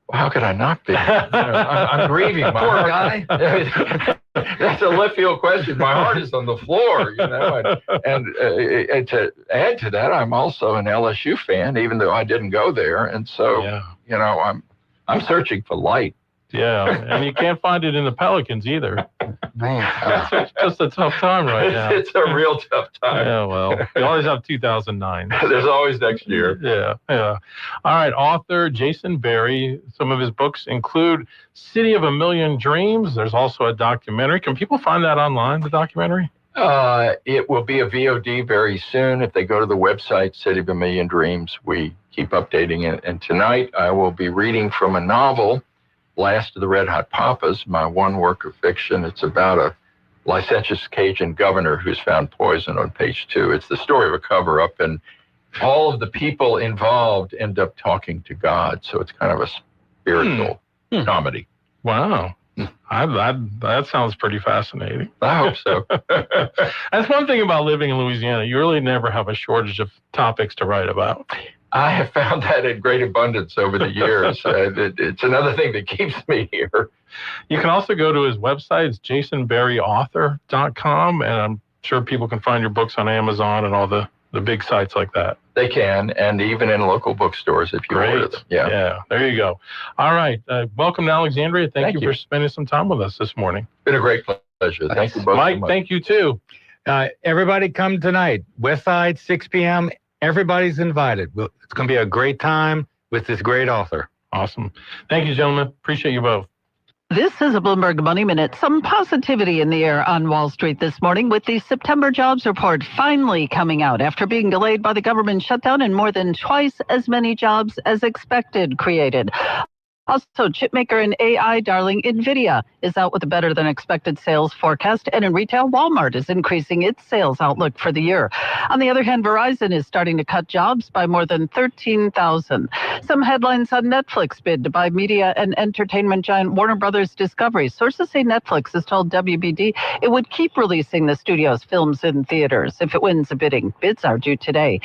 Well, how could I not be? I'm grieving. My Poor heart, guy. That's a left field question. My heart is on the floor, And to add to that, I'm also an LSU fan, even though I didn't go there. And so, I'm searching for light. Yeah, and you can't find it in the Pelicans either. Man, it's just a tough time right now. It's a real tough time. Yeah, well, we always have 2009. There's always next year. Yeah. All right, author Jason Berry. Some of his books include City of a Million Dreams. There's also a documentary. Can people find that online, the documentary? It will be a VOD very soon. If they go to the website, City of a Million Dreams, we keep updating it. And tonight I will be reading from a novel, Last of the Red Hot Papas, my one work of fiction. It's about a licentious Cajun governor who's found poison on page 2. It's the story of a cover-up, and all of the people involved end up talking to God. So it's kind of a spiritual comedy. Wow. That sounds pretty fascinating. I hope so. That's one thing about living in Louisiana. You really never have a shortage of topics to write about. I have found that in great abundance over the years. It's another thing that keeps me here. You can also go to his website. It's jasonberryauthor.com, and I'm sure people can find your books on Amazon and all the big sites like that. They can, and even in local bookstores if you order them. Yeah, there you go. All right. Welcome to Alexandria. Thank you for spending some time with us this morning. Been a great pleasure. Thank you both. Mike, so much. thank you too. Everybody come tonight. West Side, 6 p.m. Everybody's invited. It's going to be a great time with this great author. Awesome. Thank you, gentlemen. Appreciate you both. This is a Bloomberg Money Minute. Some positivity in the air on Wall Street this morning with the September jobs report finally coming out after being delayed by the government shutdown and more than twice as many jobs as expected created. Also, chipmaker and AI darling NVIDIA is out with a better than expected sales forecast. And in retail, Walmart is increasing its sales outlook for the year. On the other hand, Verizon is starting to cut jobs by more than 13,000. Some headlines on Netflix bid to buy media and entertainment giant Warner Brothers Discovery. Sources say Netflix has told WBD it would keep releasing the studio's films in theaters if it wins the bidding. Bids are due today.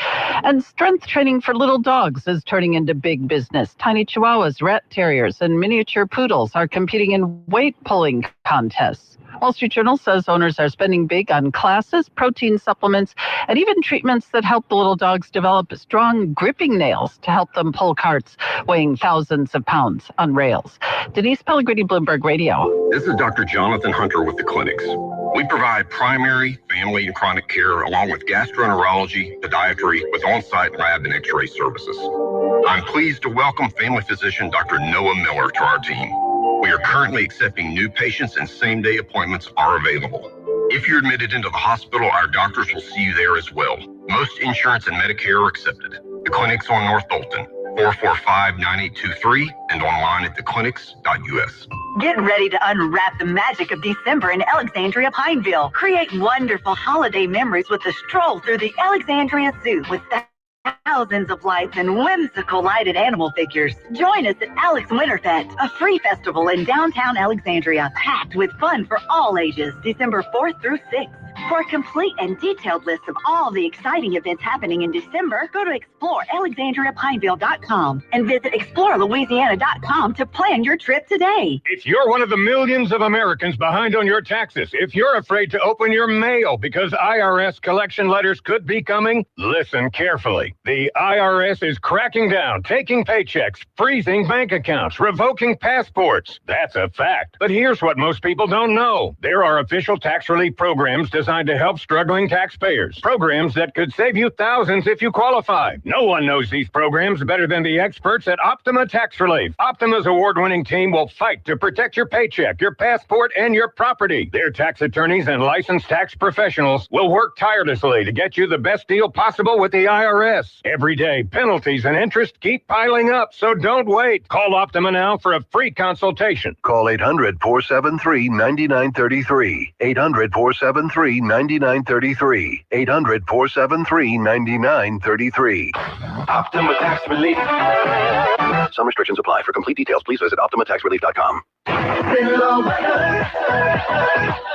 And strength training for little dogs is turning into big business. Tiny chihuahuas, rat terriers, and miniature poodles are competing in weight pulling contests. Wall Street Journal says owners are spending big on classes, protein supplements, and even treatments that help the little dogs develop strong gripping nails to help them pull carts weighing thousands of pounds on rails. Denise Pellegrini, Bloomberg Radio. This is Dr. Jonathan Hunter with the clinics. We provide primary, family, and chronic care along with gastroenterology, podiatry with on-site lab and x-ray services. I'm pleased to welcome family physician Dr. Noah Miller to our team. We are currently accepting new patients and same-day appointments are available. If you're admitted into the hospital, our doctors will see you there as well. Most insurance and Medicare are accepted. The clinic's on North Bolton, 445-9823, and online at theclinics.us. Get ready to unwrap the magic of December in Alexandria Pineville. Create wonderful holiday memories with a stroll through the Alexandria Zoo with thousands of lights and whimsical lighted animal figures. Join us at Alex Winterfest, a free festival in downtown Alexandria, packed with fun for all ages, December 4th through 6th. For a complete and detailed list of all the exciting events happening in December, go to explorealexandriapineville.com and visit explorelouisiana.com to plan your trip today. If you're one of the millions of Americans behind on your taxes, if you're afraid to open your mail because IRS collection letters could be coming, listen carefully. The IRS is cracking down, taking paychecks, freezing bank accounts, revoking passports. That's a fact. But here's what most people don't know. There are official tax relief programs designed to help struggling taxpayers. Programs that could save you thousands if you qualify. No one knows these programs better than the experts at Optima Tax Relief. Optima's award-winning team will fight to protect your paycheck, your passport, and your property. Their tax attorneys and licensed tax professionals will work tirelessly to get you the best deal possible with the IRS. Every day, penalties and interest keep piling up, so don't wait. Call Optima now for a free consultation. Call 800-473-9933. 800-473-9933. 800-473-9933. Optima Tax Relief. Some restrictions apply. For complete details, please visit OptimaTaxRelief.com.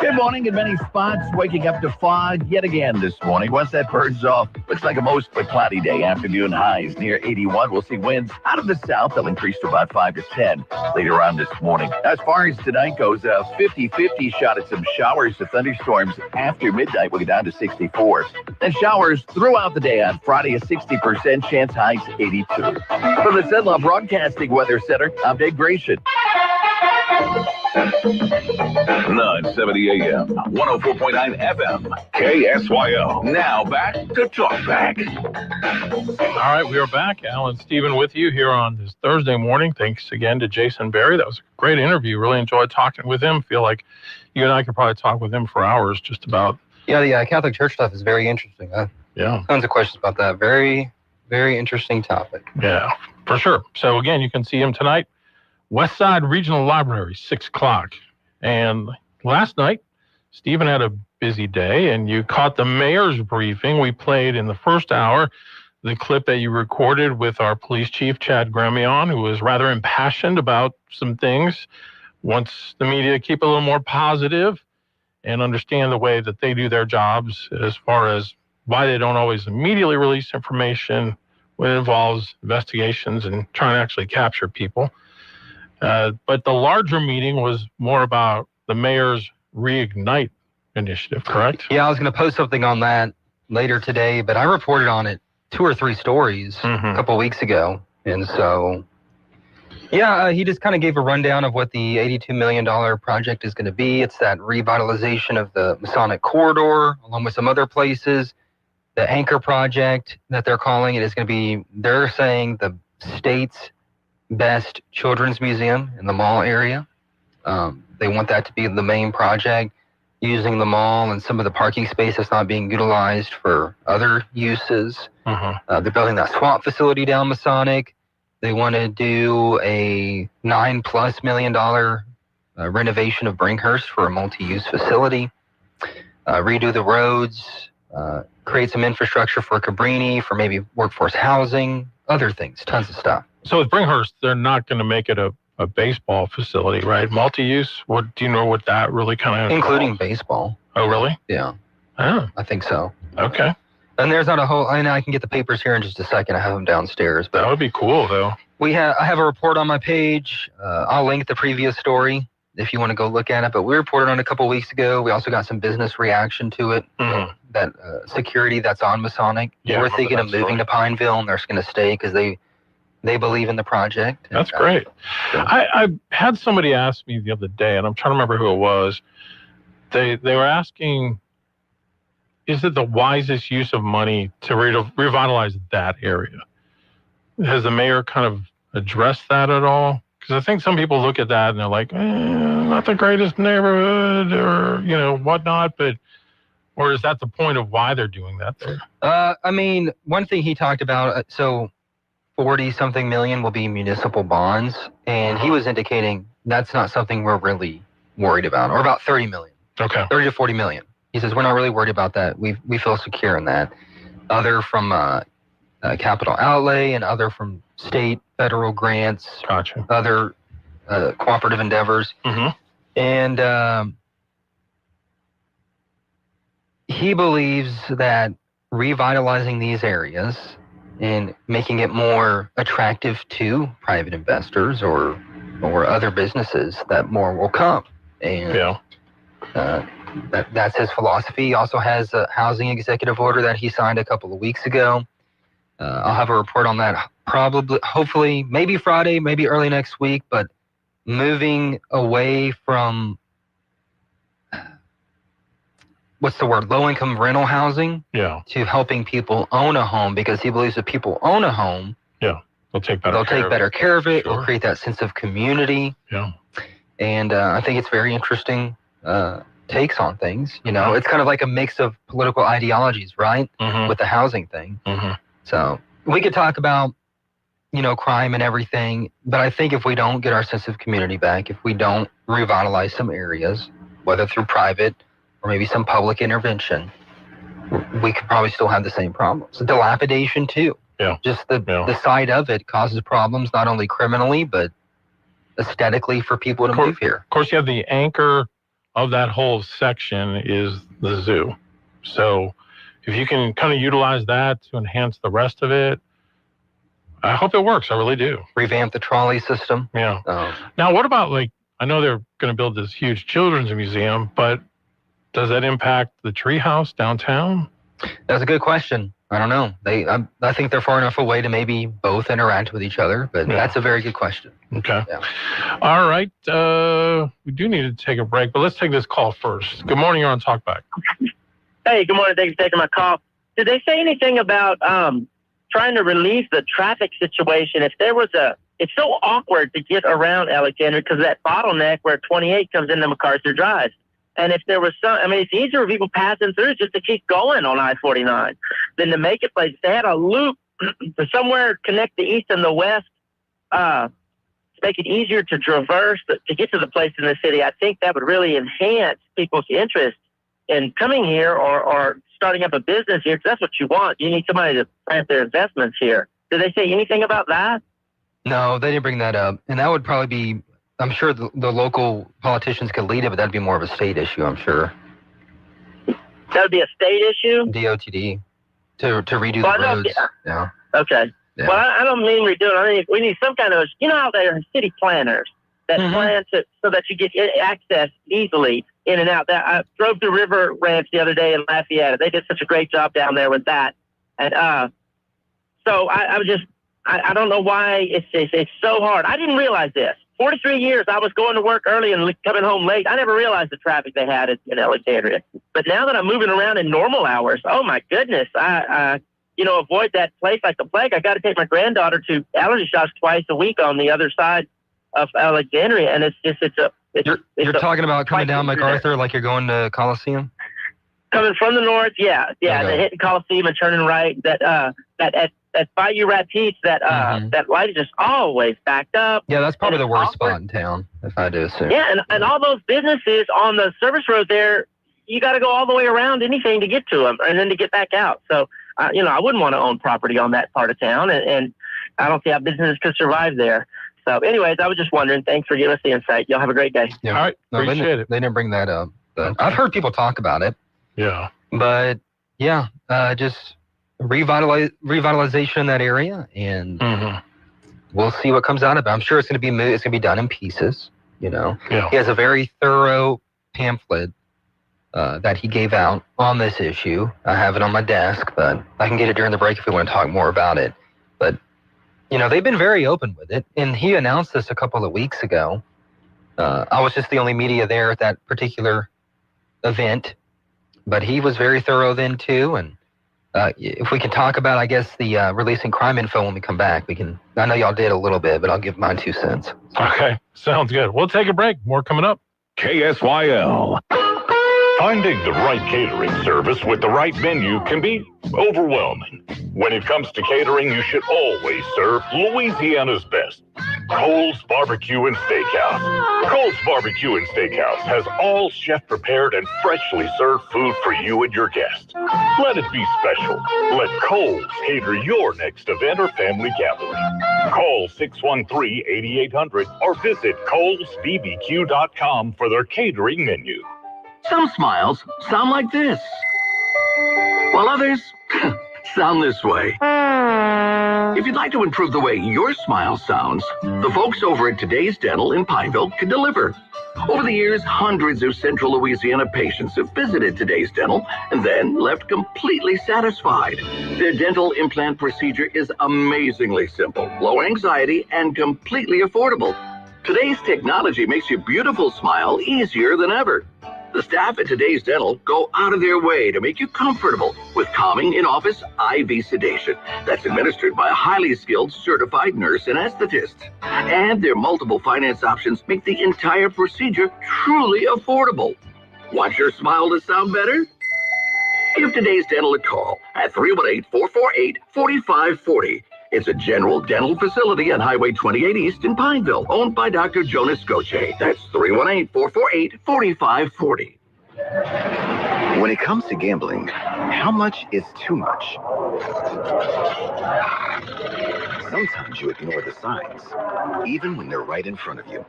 Good morning in many spots. Waking up to fog yet again this morning. Once that burns off, looks like a mostly cloudy day. Afternoon highs near 81. We'll see winds out of the south. They'll increase to about 5 to 10 later on this morning. As far as tonight goes, 50-50 shot at some showers to thunderstorms after midnight. We'll get down to 64. Then showers throughout the day on Friday, a 60% chance, highs 82. From the Cenla Broadcasting Weather Center, I'm Dave Gratian. 970 AM, 104.9 FM, KSYO. Now back to Talkback. All right, we are back. Al and Stephen with you here on this Thursday morning. Thanks again to Jason Berry. That was a great interview. Really enjoyed talking with him. Feel like you and I could probably talk with him for hours just about. Yeah, the Catholic Church stuff is very interesting. Yeah. Tons of questions about that. Very, very interesting topic. Yeah, for sure. So again, you can see him tonight, West Side Regional Library, 6 o'clock. And last night, Stephen had a busy day, and you caught the mayor's briefing. We played in the first hour the clip that you recorded with our police chief, Chad Gremion, who was rather impassioned about some things, wants the media to keep a little more positive and understand the way that they do their jobs as far as why they don't always immediately release information when it involves investigations and trying to actually capture people. But the larger meeting was more about the mayor's Reignite initiative, correct? Yeah, I was going to post something on that later today, but I reported on it 2 or 3 stories a couple of weeks ago. And so, yeah, he just kind of gave a rundown of what the $82 million project is going to be. It's that revitalization of the Masonic corridor, along with some other places. The Anchor project that they're calling it is going to be, they're saying, the state's best children's museum in the mall area. They want that to be the main project, using the mall and some of the parking space that's not being utilized for other uses. They're building that swamp facility down Masonic. They want to do a $9+ million renovation of Bringhurst for a multi-use facility, redo the roads, create some infrastructure for Cabrini, for maybe workforce housing, other things, tons of stuff. So with Bringhurst, they're not going to make it a baseball facility, right? Multi-use? What do you know what that really kind of including baseball. Oh, really? Yeah. Oh. I think so. Okay. And there's not a whole, I know I can get the papers here in just a second. I have them downstairs. But that would be cool, though. I have a report on my page. I'll link the previous story if you want to go look at it. But we reported on it a couple weeks ago. We also got some business reaction to it. That security that's on Masonic. Yeah, we're thinking of moving to Pineville, and they're going to stay because they believe in the project. That's great. I had somebody ask me the other day, and I'm trying to remember who it was. They were asking, is it the wisest use of money to revitalize that area? Has the mayor kind of addressed that at all? Because I think some people look at that and they're like, not the greatest neighborhood or, whatnot, but, or is that the point of why they're doing that there? I mean, one thing he talked about, so 40-something million will be municipal bonds, and he was indicating that's not something we're really worried about, or about 30 million. Okay. 30 to 40 million. He says, we're not really worried about that. We feel secure in that. Other from capital outlay and other from state, federal grants, other cooperative endeavors. And he believes that revitalizing these areas and making it more attractive to private investors or other businesses, that more will come. And that's his philosophy. He also has a housing executive order that he signed a couple of weeks ago. I'll have a report on that hopefully, maybe Friday, maybe early next week, but moving away from, what's the word, low-income rental housing to helping people own a home, because he believes if people own a home, they'll take better care of it. It'll create that sense of community. And I think it's very interesting takes on things. It's kind of like a mix of political ideologies, right? With the housing thing. So we could talk about, crime and everything, but I think if we don't get our sense of community back, if we don't revitalize some areas, whether through private or maybe some public intervention, we could probably still have the same problems. Dilapidation too. Just the side of it causes problems, not only criminally, but aesthetically for people to move here. Of course, you have the anchor of that whole section is the zoo. So if you can kind of utilize that to enhance the rest of it, I hope it works. I really do. Revamp the trolley system. Yeah. Now, what about, I know they're going to build this huge children's museum, but does that impact the treehouse downtown? That's a good question. I don't know. I think they're far enough away to maybe both interact with each other, but that's a very good question. Okay. Yeah. All right. We do need to take a break, but let's take this call first. Good morning. You're on Talkback. Hey, good morning. Thanks for taking my call. Did they say anything about trying to relieve the traffic situation? If there was it's so awkward to get around Alexandria because that bottleneck where 28 comes into MacArthur Drive. And if there was it's easier for people passing through just to keep going on I-49 than to make it place. If they had a loop to somewhere connect the east and the west, to make it easier to traverse, to get to the place in the city, I think that would really enhance people's interest in coming here or starting up a business here, because that's what you want. You need somebody to plant their investments here. Did they say anything about that? No, they didn't bring that up. And that would probably be, I'm sure the local politicians could lead it, but that'd be more of a state issue, I'm sure. That would be a state issue? DOTD, to redo the roads. Yeah. Okay. Yeah. Well, I don't mean redo it. I think we need some kind of, how there are city planners that plan so that you get access easily in and out. I drove through River Ranch the other day in Lafayette. They did such a great job down there with that. And so I don't know why it's so hard. I didn't realize this. 43 years, I was going to work early and coming home late. I never realized the traffic they had in Alexandria. But now that I'm moving around in normal hours, oh my goodness, I avoid that place like the plague. I got to take my granddaughter to allergy shots twice a week on the other side of Alexandria, and you're talking about coming down MacArthur like you're going to Coliseum? Coming from the north, yeah, Okay. hitting Coliseum and turning right. That Bayou Rapids, that light is just always backed up. Yeah, that's probably the worst spot in town, if I do assume. Yeah, and all those businesses on the service road there, you got to go all the way around anything to get to them, and then to get back out. So, I wouldn't want to own property on that part of town, and I don't see how businesses could survive there. So, anyways, I was just wondering. Thanks for giving us the insight. Y'all have a great day. Yeah. All right, appreciate it. They didn't bring that up. But I've heard people talk about it. Yeah. But, yeah, just revitalization in that area, and we'll see what comes out of it. I'm sure it's going to be done in pieces, Yeah. He has a very thorough pamphlet that he gave out on this issue. I have it on my desk, but I can get it during the break if we want to talk more about it. But, they've been very open with it, and he announced this a couple of weeks ago. I was just the only media there at that particular event, but he was very thorough then too. And if we can talk about, I guess, the releasing crime info when we come back, I know y'all did a little bit, but I'll give mine 2 cents. Okay, sounds good. We'll take a break. More coming up. KSYL. Finding the right catering service with the right menu can be overwhelming. When it comes to catering, you should always serve Louisiana's best. Cole's Barbecue and Steakhouse. Cole's Barbecue and Steakhouse has all chef-prepared and freshly served food for you and your guests. Let it be special. Let Cole's cater your next event or family gathering. Call 613-8800 or visit colesbbq.com for their catering menu. Some smiles sound like this, while others sound this way. If you'd like to improve the way your smile sounds, the folks over at Today's Dental in Pineville can deliver. Over the years, hundreds of Central Louisiana patients have visited Today's Dental and then left completely satisfied. Their dental implant procedure is amazingly simple, low anxiety, and completely affordable. Today's technology makes your beautiful smile easier than ever. The staff at Today's Dental go out of their way to make you comfortable with calming in-office IV sedation that's administered by a highly skilled certified nurse anesthetist. And their multiple finance options make the entire procedure truly affordable. Want your smile to sound better? Give Today's Dental a call at 318-448-4540. It's a general dental facility on Highway 28 East in Pineville, owned by Dr. Jonas Goche. That's 318-448-4540. When it comes to gambling, how much is too much? Sometimes you ignore the signs, even when they're right in front of you.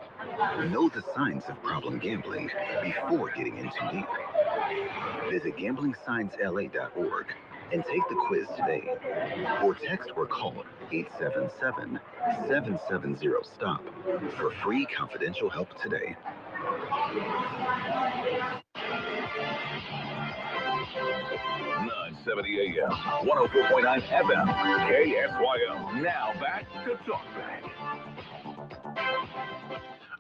Know the signs of problem gambling before getting in too deep. Visit gamblingsignsla.org and take the quiz today. Or text or call 877-770-STOP for free confidential help today. 970 AM, 104.9 FM, KSYO. Now back to Talkback.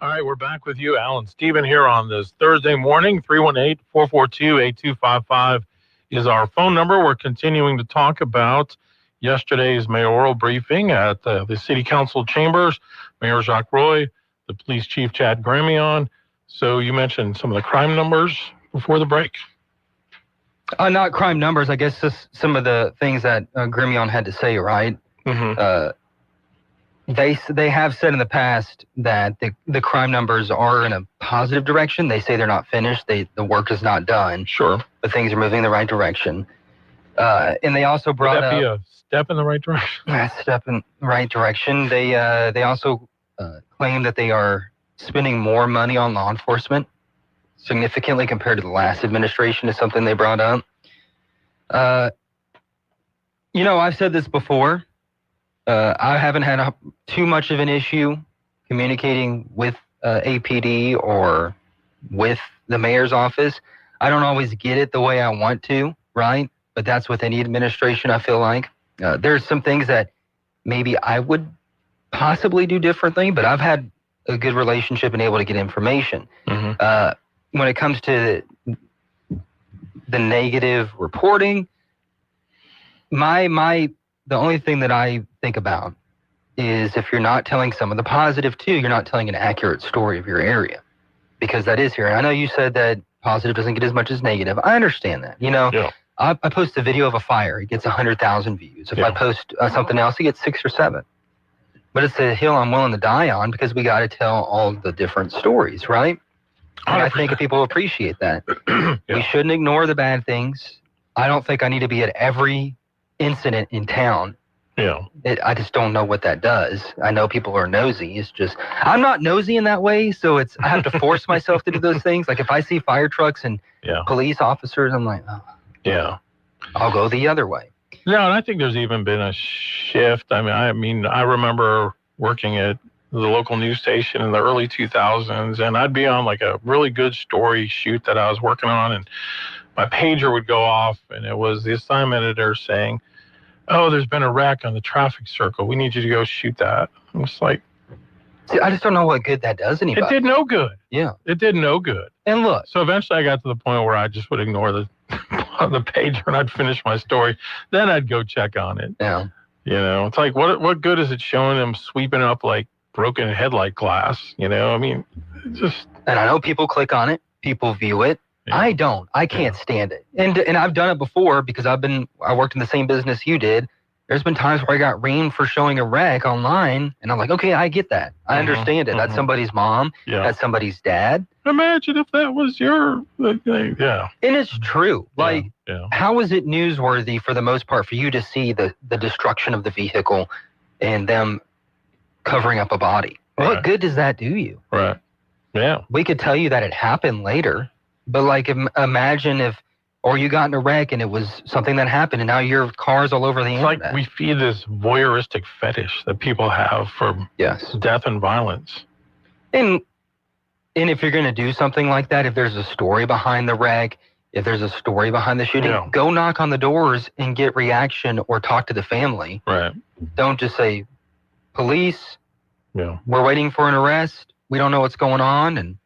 All right, we're back with you, Al and Stephen, here on this Thursday morning. 318-442-8255 is our phone number. We're continuing to talk about yesterday's mayoral briefing at the City Council chambers. Mayor Jacques Roy, the police chief Chad Gramion. So you mentioned some of the crime numbers before the break. Not crime numbers, I guess just some of the things that Grimion had to say, right? Mm-hmm. They have said in the past that the crime numbers are in a positive direction. They say they're not finished. The work is not done. Sure. But things are moving in the right direction. And they also brought Would that up... be a step in the right direction? A step in the right direction. They also claim that they are spending more money on law enforcement, significantly compared to the last administration, is something they brought up. I've said this before. I haven't had too much of an issue communicating with APD or with the mayor's office. I don't always get it the way I want to, right? But that's with any administration, I feel like. There's some things that maybe I would possibly do differently, but I've had a good relationship and able to get information. Mm-hmm. When it comes to the negative reporting, the only thing that I think about is if you're not telling some of the positive too, you're not telling an accurate story of your area, because that is here. And I know you said that positive doesn't get as much as negative. I understand that. Yeah. I post a video of a fire, it gets 100,000 views. If I post something else, it gets 6 or 7. But it's a hill I'm willing to die on, because we got to tell all the different stories, right? And I think people appreciate that. We shouldn't ignore the bad things. I don't think I need to be at every incident in town. Yeah. I just don't know what that does. I know people are nosy. It's just, I'm not nosy in that way, so I have to force myself to do those things. Like if I see fire trucks and police officers, I'm like, oh, yeah, I'll go the other way. No, and I think there's even been a shift. I mean, I remember working at the local news station in the early 2000s, and I'd be on like a really good story shoot that I was working on, and my pager would go off, and it was the assignment editor saying, "Oh, there's been a wreck on the traffic circle. We need you to go shoot that." I'm just like, see, I just don't know what good that does anybody. It did no good. Yeah. It did no good. And look. So eventually I got to the point where I just would ignore the pager and I'd finish my story. Then I'd go check on it. Yeah. It's like, what good is it showing them sweeping up like broken headlight glass? I mean, just. And I know people click on it. People view it. Yeah. I don't. I can't stand it. And I've done it before because I worked in the same business you did. There's been times where I got reamed for showing a wreck online, and I'm like, okay, I get that. I understand it. That's somebody's mom. Yeah. That's somebody's dad. Imagine if that was your thing. Yeah. And it's true. Like, how is it newsworthy for the most part for you to see the destruction of the vehicle and them covering up a body? Right. What good does that do you? Right. Yeah. We could tell you that it happened later, but like imagine if, or you got in a wreck and it was something that happened and now your car's all over the internet. Like we feed this voyeuristic fetish that people have for death and violence. And if you're going to do something like that, if there's a story behind the wreck, if there's a story behind the shooting, go knock on the doors and get reaction or talk to the family. Right. Don't just say, police, we're waiting for an arrest. We don't know what's going on, and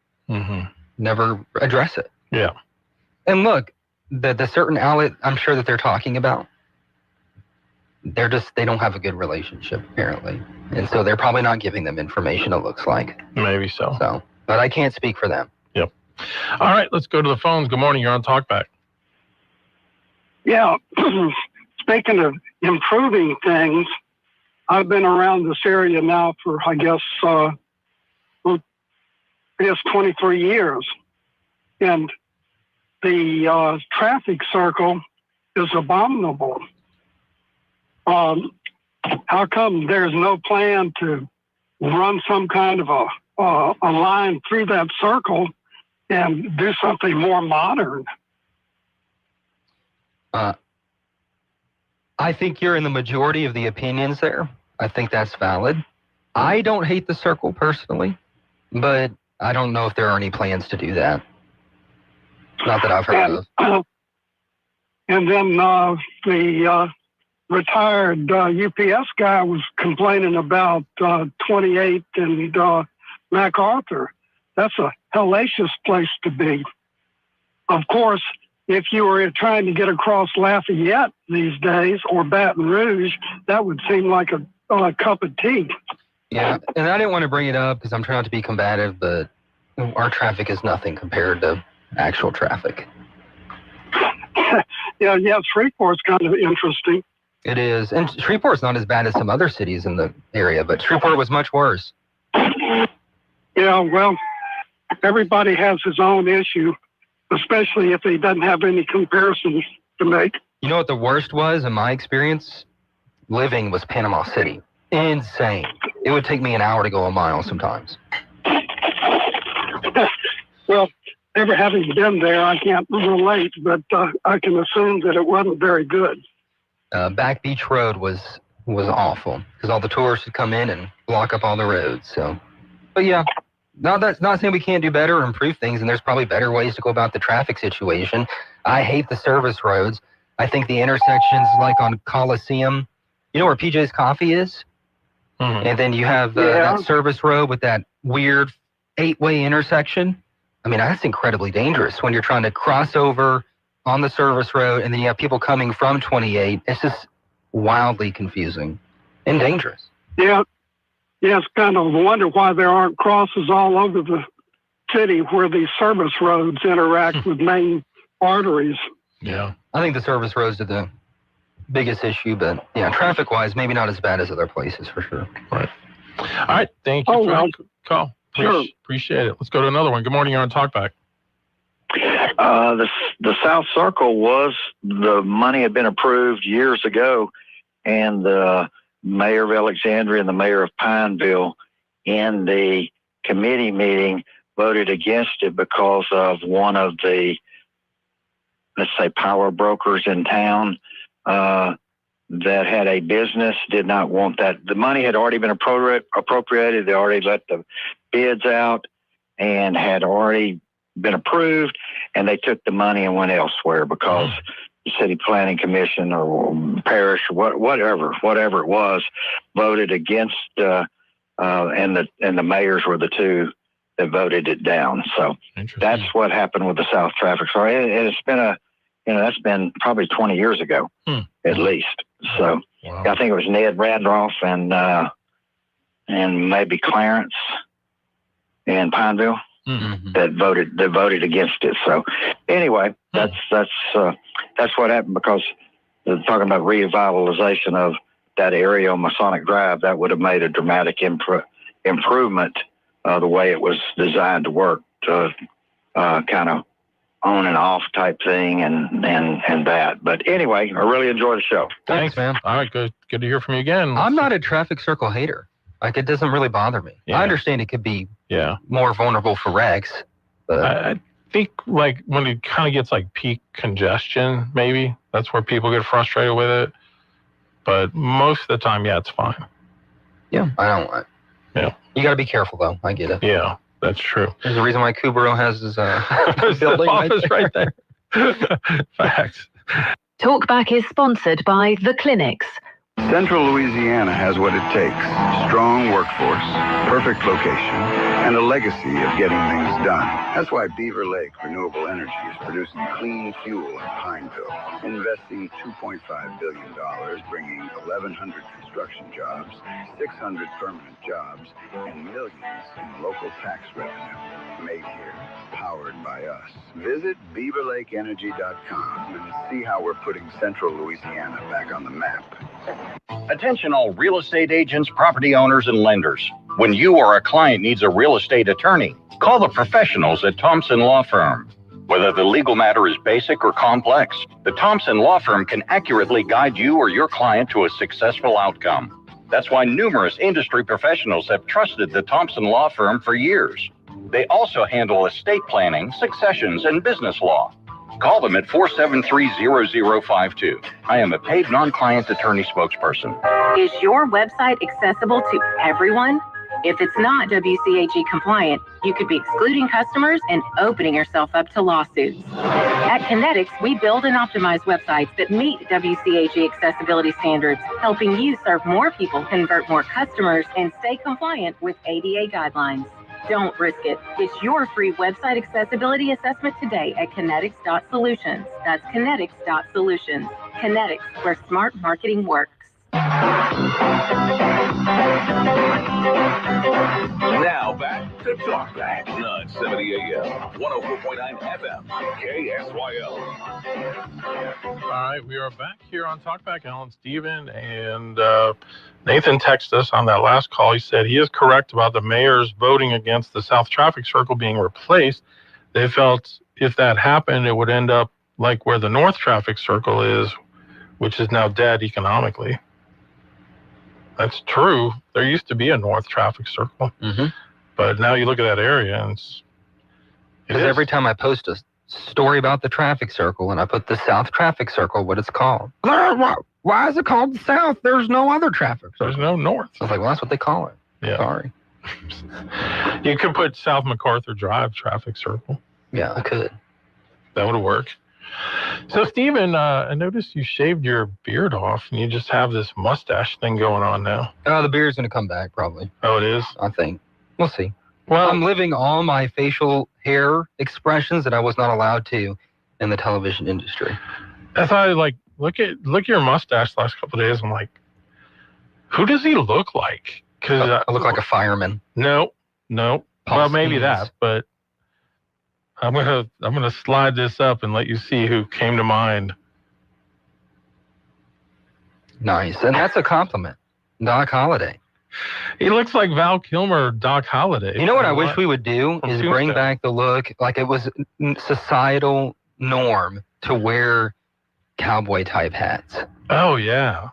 never address it. Yeah. And look, the certain outlet I'm sure that they're talking about, they don't have a good relationship apparently. And so they're probably not giving them information, it looks like. Maybe so. But I can't speak for them. Yep. All right, let's go to the phones. Good morning, you're on Talkback. Yeah, speaking of improving things, I've been around this area now for, I guess 23 years. And the traffic circle is abominable. How come there's no plan to run some kind of a line through that circle and do something more modern? I think you're in the majority of the opinions there. I think that's valid. I don't hate the circle personally, but I don't know if there are any plans to do that. Not that I've heard of. And then the retired UPS guy was complaining about 28 and MacArthur. That's a hellacious place to be. Of course, if you were trying to get across Lafayette these days or Baton Rouge, that would seem like a cup of tea. Yeah, and I didn't want to bring it up because I'm trying not to be combative, but our traffic is nothing compared to actual traffic. Yeah, Shreveport's kind of interesting. It is, and Shreveport's not as bad as some other cities in the area, but Shreveport was much worse. Yeah, well, everybody has his own issue, especially if he doesn't have any comparisons to make. You know what the worst was in my experience? Living was Panama City. Insane. It would take me an hour to go a mile sometimes. Well, never having been there, I can't relate, but I can assume that it wasn't very good. Back Beach Road was awful because all the tourists would come in and block up all the roads. So, but yeah, that's not saying we can't do better or improve things, and there's probably better ways to go about the traffic situation. I hate the service roads. I think the intersections like on Coliseum, you know where PJ's Coffee is? Mm-hmm. And then you have that service road with that weird 8-way intersection. I mean, that's incredibly dangerous when you're trying to cross over on the service road, and then you have people coming from 28. It's just wildly confusing and dangerous. Yeah, it's kind of a wonder why there aren't crosses all over the city where these service roads interact with main arteries. Yeah. I think the service roads are the biggest issue, but yeah, traffic-wise, maybe not as bad as other places for sure. Right. All right, thank you for the call. Sure. Appreciate it. Let's go to another one. Good morning, you're on Talkback. The South Circle the money had been approved years ago, and the mayor of Alexandria and the mayor of Pineville in the committee meeting voted against it because of one of the, let's say, power brokers in town that had a business, did not want that. The money had already been appropriated. They already let the bids out and had already been approved, and they took the money and went elsewhere because the city planning commission or parish, whatever it was, voted against, and the mayors were the two that voted it down. So that's what happened with the South Traffic. So it's been that's been probably 20 years ago, at least. So I think it was Ned Randolph and maybe Clarence in Pineville that voted against it. So anyway, that's what happened, because they're talking about revitalization of that area on Masonic Drive. That would have made a dramatic improvement the way it was designed to work, to kind of on and off type thing and that. But anyway, I really enjoy the show. Thanks, man. All right, good to hear from you again. I'm not a traffic circle hater. Like, it doesn't really bother me. Yeah. I understand it could be more vulnerable for wrecks. But I think like when it kind of gets like peak congestion, maybe that's where people get frustrated with it. But most of the time, it's fine. Yeah, I don't want. Yeah. You got to be careful, though. I get it. Yeah, that's true. There's a reason why Kubero has his building office right there. Facts. Talkback is sponsored by The Clinics. Central Louisiana has what it takes: strong workforce, perfect location, and a legacy of getting things done. That's why Beaver Lake Renewable Energy is producing clean fuel in Pineville, investing $2.5 billion, bringing 1,100 construction jobs, 600 permanent jobs, and millions in local tax revenue. Made here, powered by us. Visit BeaverLakeEnergy.com and see how we're putting Central Louisiana back on the map. Attention all real estate agents, property owners, and lenders. When you or a client needs a real estate attorney, call the professionals at Thompson Law Firm. Whether the legal matter is basic or complex, the Thompson Law Firm can accurately guide you or your client to a successful outcome. That's why numerous industry professionals have trusted the Thompson Law Firm for years. They also handle estate planning, successions, and business law. Call them at 473-0052. I am a paid non-client attorney spokesperson. Is your website accessible to everyone? If it's not WCAG compliant, you could be excluding customers and opening yourself up to lawsuits. At Kinetics, we build and optimize websites that meet WCAG accessibility standards, helping you serve more people, convert more customers, and stay compliant with ADA guidelines. Don't risk it. Get your free website accessibility assessment today at kinetics.solutions. That's kinetics.solutions. Kinetics, where smart marketing works. Now back to Talk Back, 970 AM, 104.9 FM, KSYO. All right, we are back here on Talkback. Alan, Steven, and Nathan texted us on that last call. He said he is correct about the mayor's voting against the South Traffic Circle being replaced. They felt if that happened, it would end up like where the North Traffic Circle is, which is now dead economically. That's true. There used to be a North Traffic Circle, but now you look at that area and because every time I post a story about the traffic circle and I put the South Traffic Circle, what it's called. Why is it called the South? There's no other traffic circle. There's no North. I was like, well, that's what they call it. Yeah. Sorry. You could put South MacArthur Drive Traffic Circle. Yeah, I could. That would work. So, Steven, I noticed you shaved your beard off and you just have this mustache thing going on now. The beard's going to come back, probably. Oh, it is? I think. We'll see. Well, I'm living all my facial hair expressions that I was not allowed to in the television industry. I thought, like, look at your mustache the last couple of days. I'm like, who does he look like? Because I look like a fireman. No. Paul Well, maybe Stevens. that, but I'm gonna slide this up and let you see who came to mind. Nice, and that's a compliment. Doc Holliday. He looks like Val Kilmer, Doc Holliday. You know what I wish we would do From is bring Tombstone. back the look, like it was societal norm to wear cowboy type hats. Oh yeah.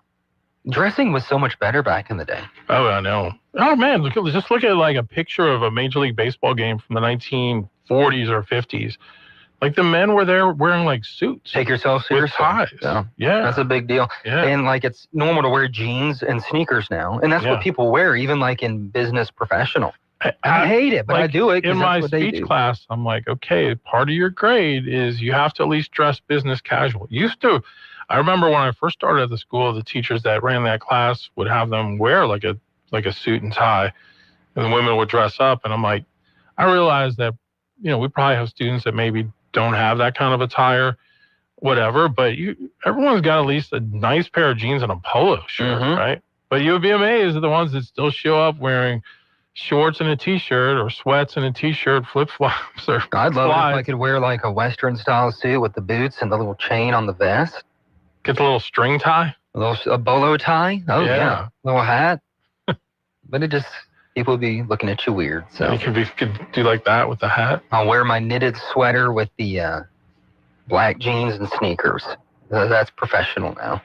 Dressing was so much better back in the day. Oh, I know. Oh man, just look at like a picture of a Major League Baseball game from the 1940s or 50s. Like the men were there wearing like suits. Take yourself with seriously. ties. Yeah. That's a big deal. Yeah. And like it's normal to wear jeans and sneakers now. And that's Yeah. what people wear, even like in business professional. I hate it, but I like, do it 'cause in that's my what they speech do. class. I'm like, okay, part of your grade is you have to at least dress business casual. I remember when I first started at the school, the teachers that ran that class would have them wear like a suit and tie, and the women would dress up. And I'm like, I realized that, we probably have students that maybe don't have that kind of attire, whatever, but everyone's got at least a nice pair of jeans and a polo shirt, right? But you would be amazed at the ones that still show up wearing shorts and a t-shirt or sweats and a t-shirt, flip-flops or I'd love it if I slides. could wear like a Western style suit with the boots and the little chain on the vest. Get the little string tie. A bolo tie. Oh Yeah. yeah. Little hat. But it just, people would be looking at you weird. So You could do like that with the hat. I'll wear my knitted sweater with the black jeans and sneakers. That's professional now.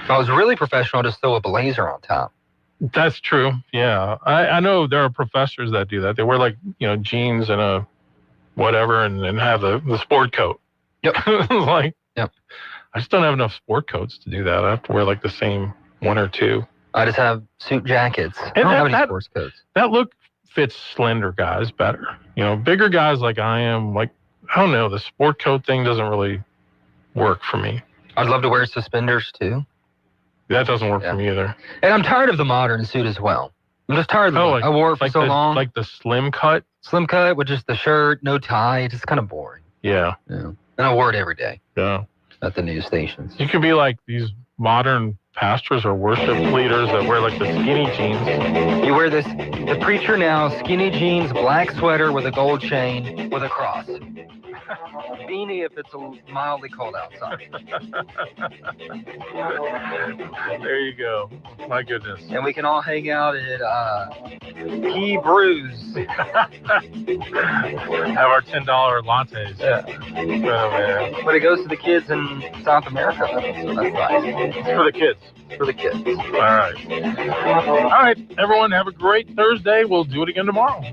If I was really professional, I'd just throw a blazer on top. That's true. Yeah. I know there are professors that do that. They wear like, jeans and a whatever and have the sport coat. Yep. Like, yep. I just don't have enough sport coats to do that. I have to wear like the same one or two. I just have suit jackets. I And don't have any that- sports coats. That look fits slender guys better. Bigger guys like I am, like, I don't know, the sport coat thing doesn't really work for me. I'd love to wear suspenders too. That doesn't work for me either. And I'm tired of the modern suit as well. I'm just tired of the I wore it for so long. Like the slim cut? Slim cut with just the shirt, no tie. It's just kind of boring. Yeah. And I wore it every day. Yeah. At the news stations. You could be like these modern pastors or worship leaders that wear like the skinny jeans. You wear the preacher now, skinny jeans, black sweater with a gold chain with a cross. Beanie if it's mildly cold outside. There you go. My goodness. And we can all hang out at Hebrews. Have our $10 lattes. Yeah. Oh, man. But it goes to the kids in South America. So that's nice. It's for the kids. For the kids. All right. All right, everyone, have a great Thursday. We'll do it again tomorrow.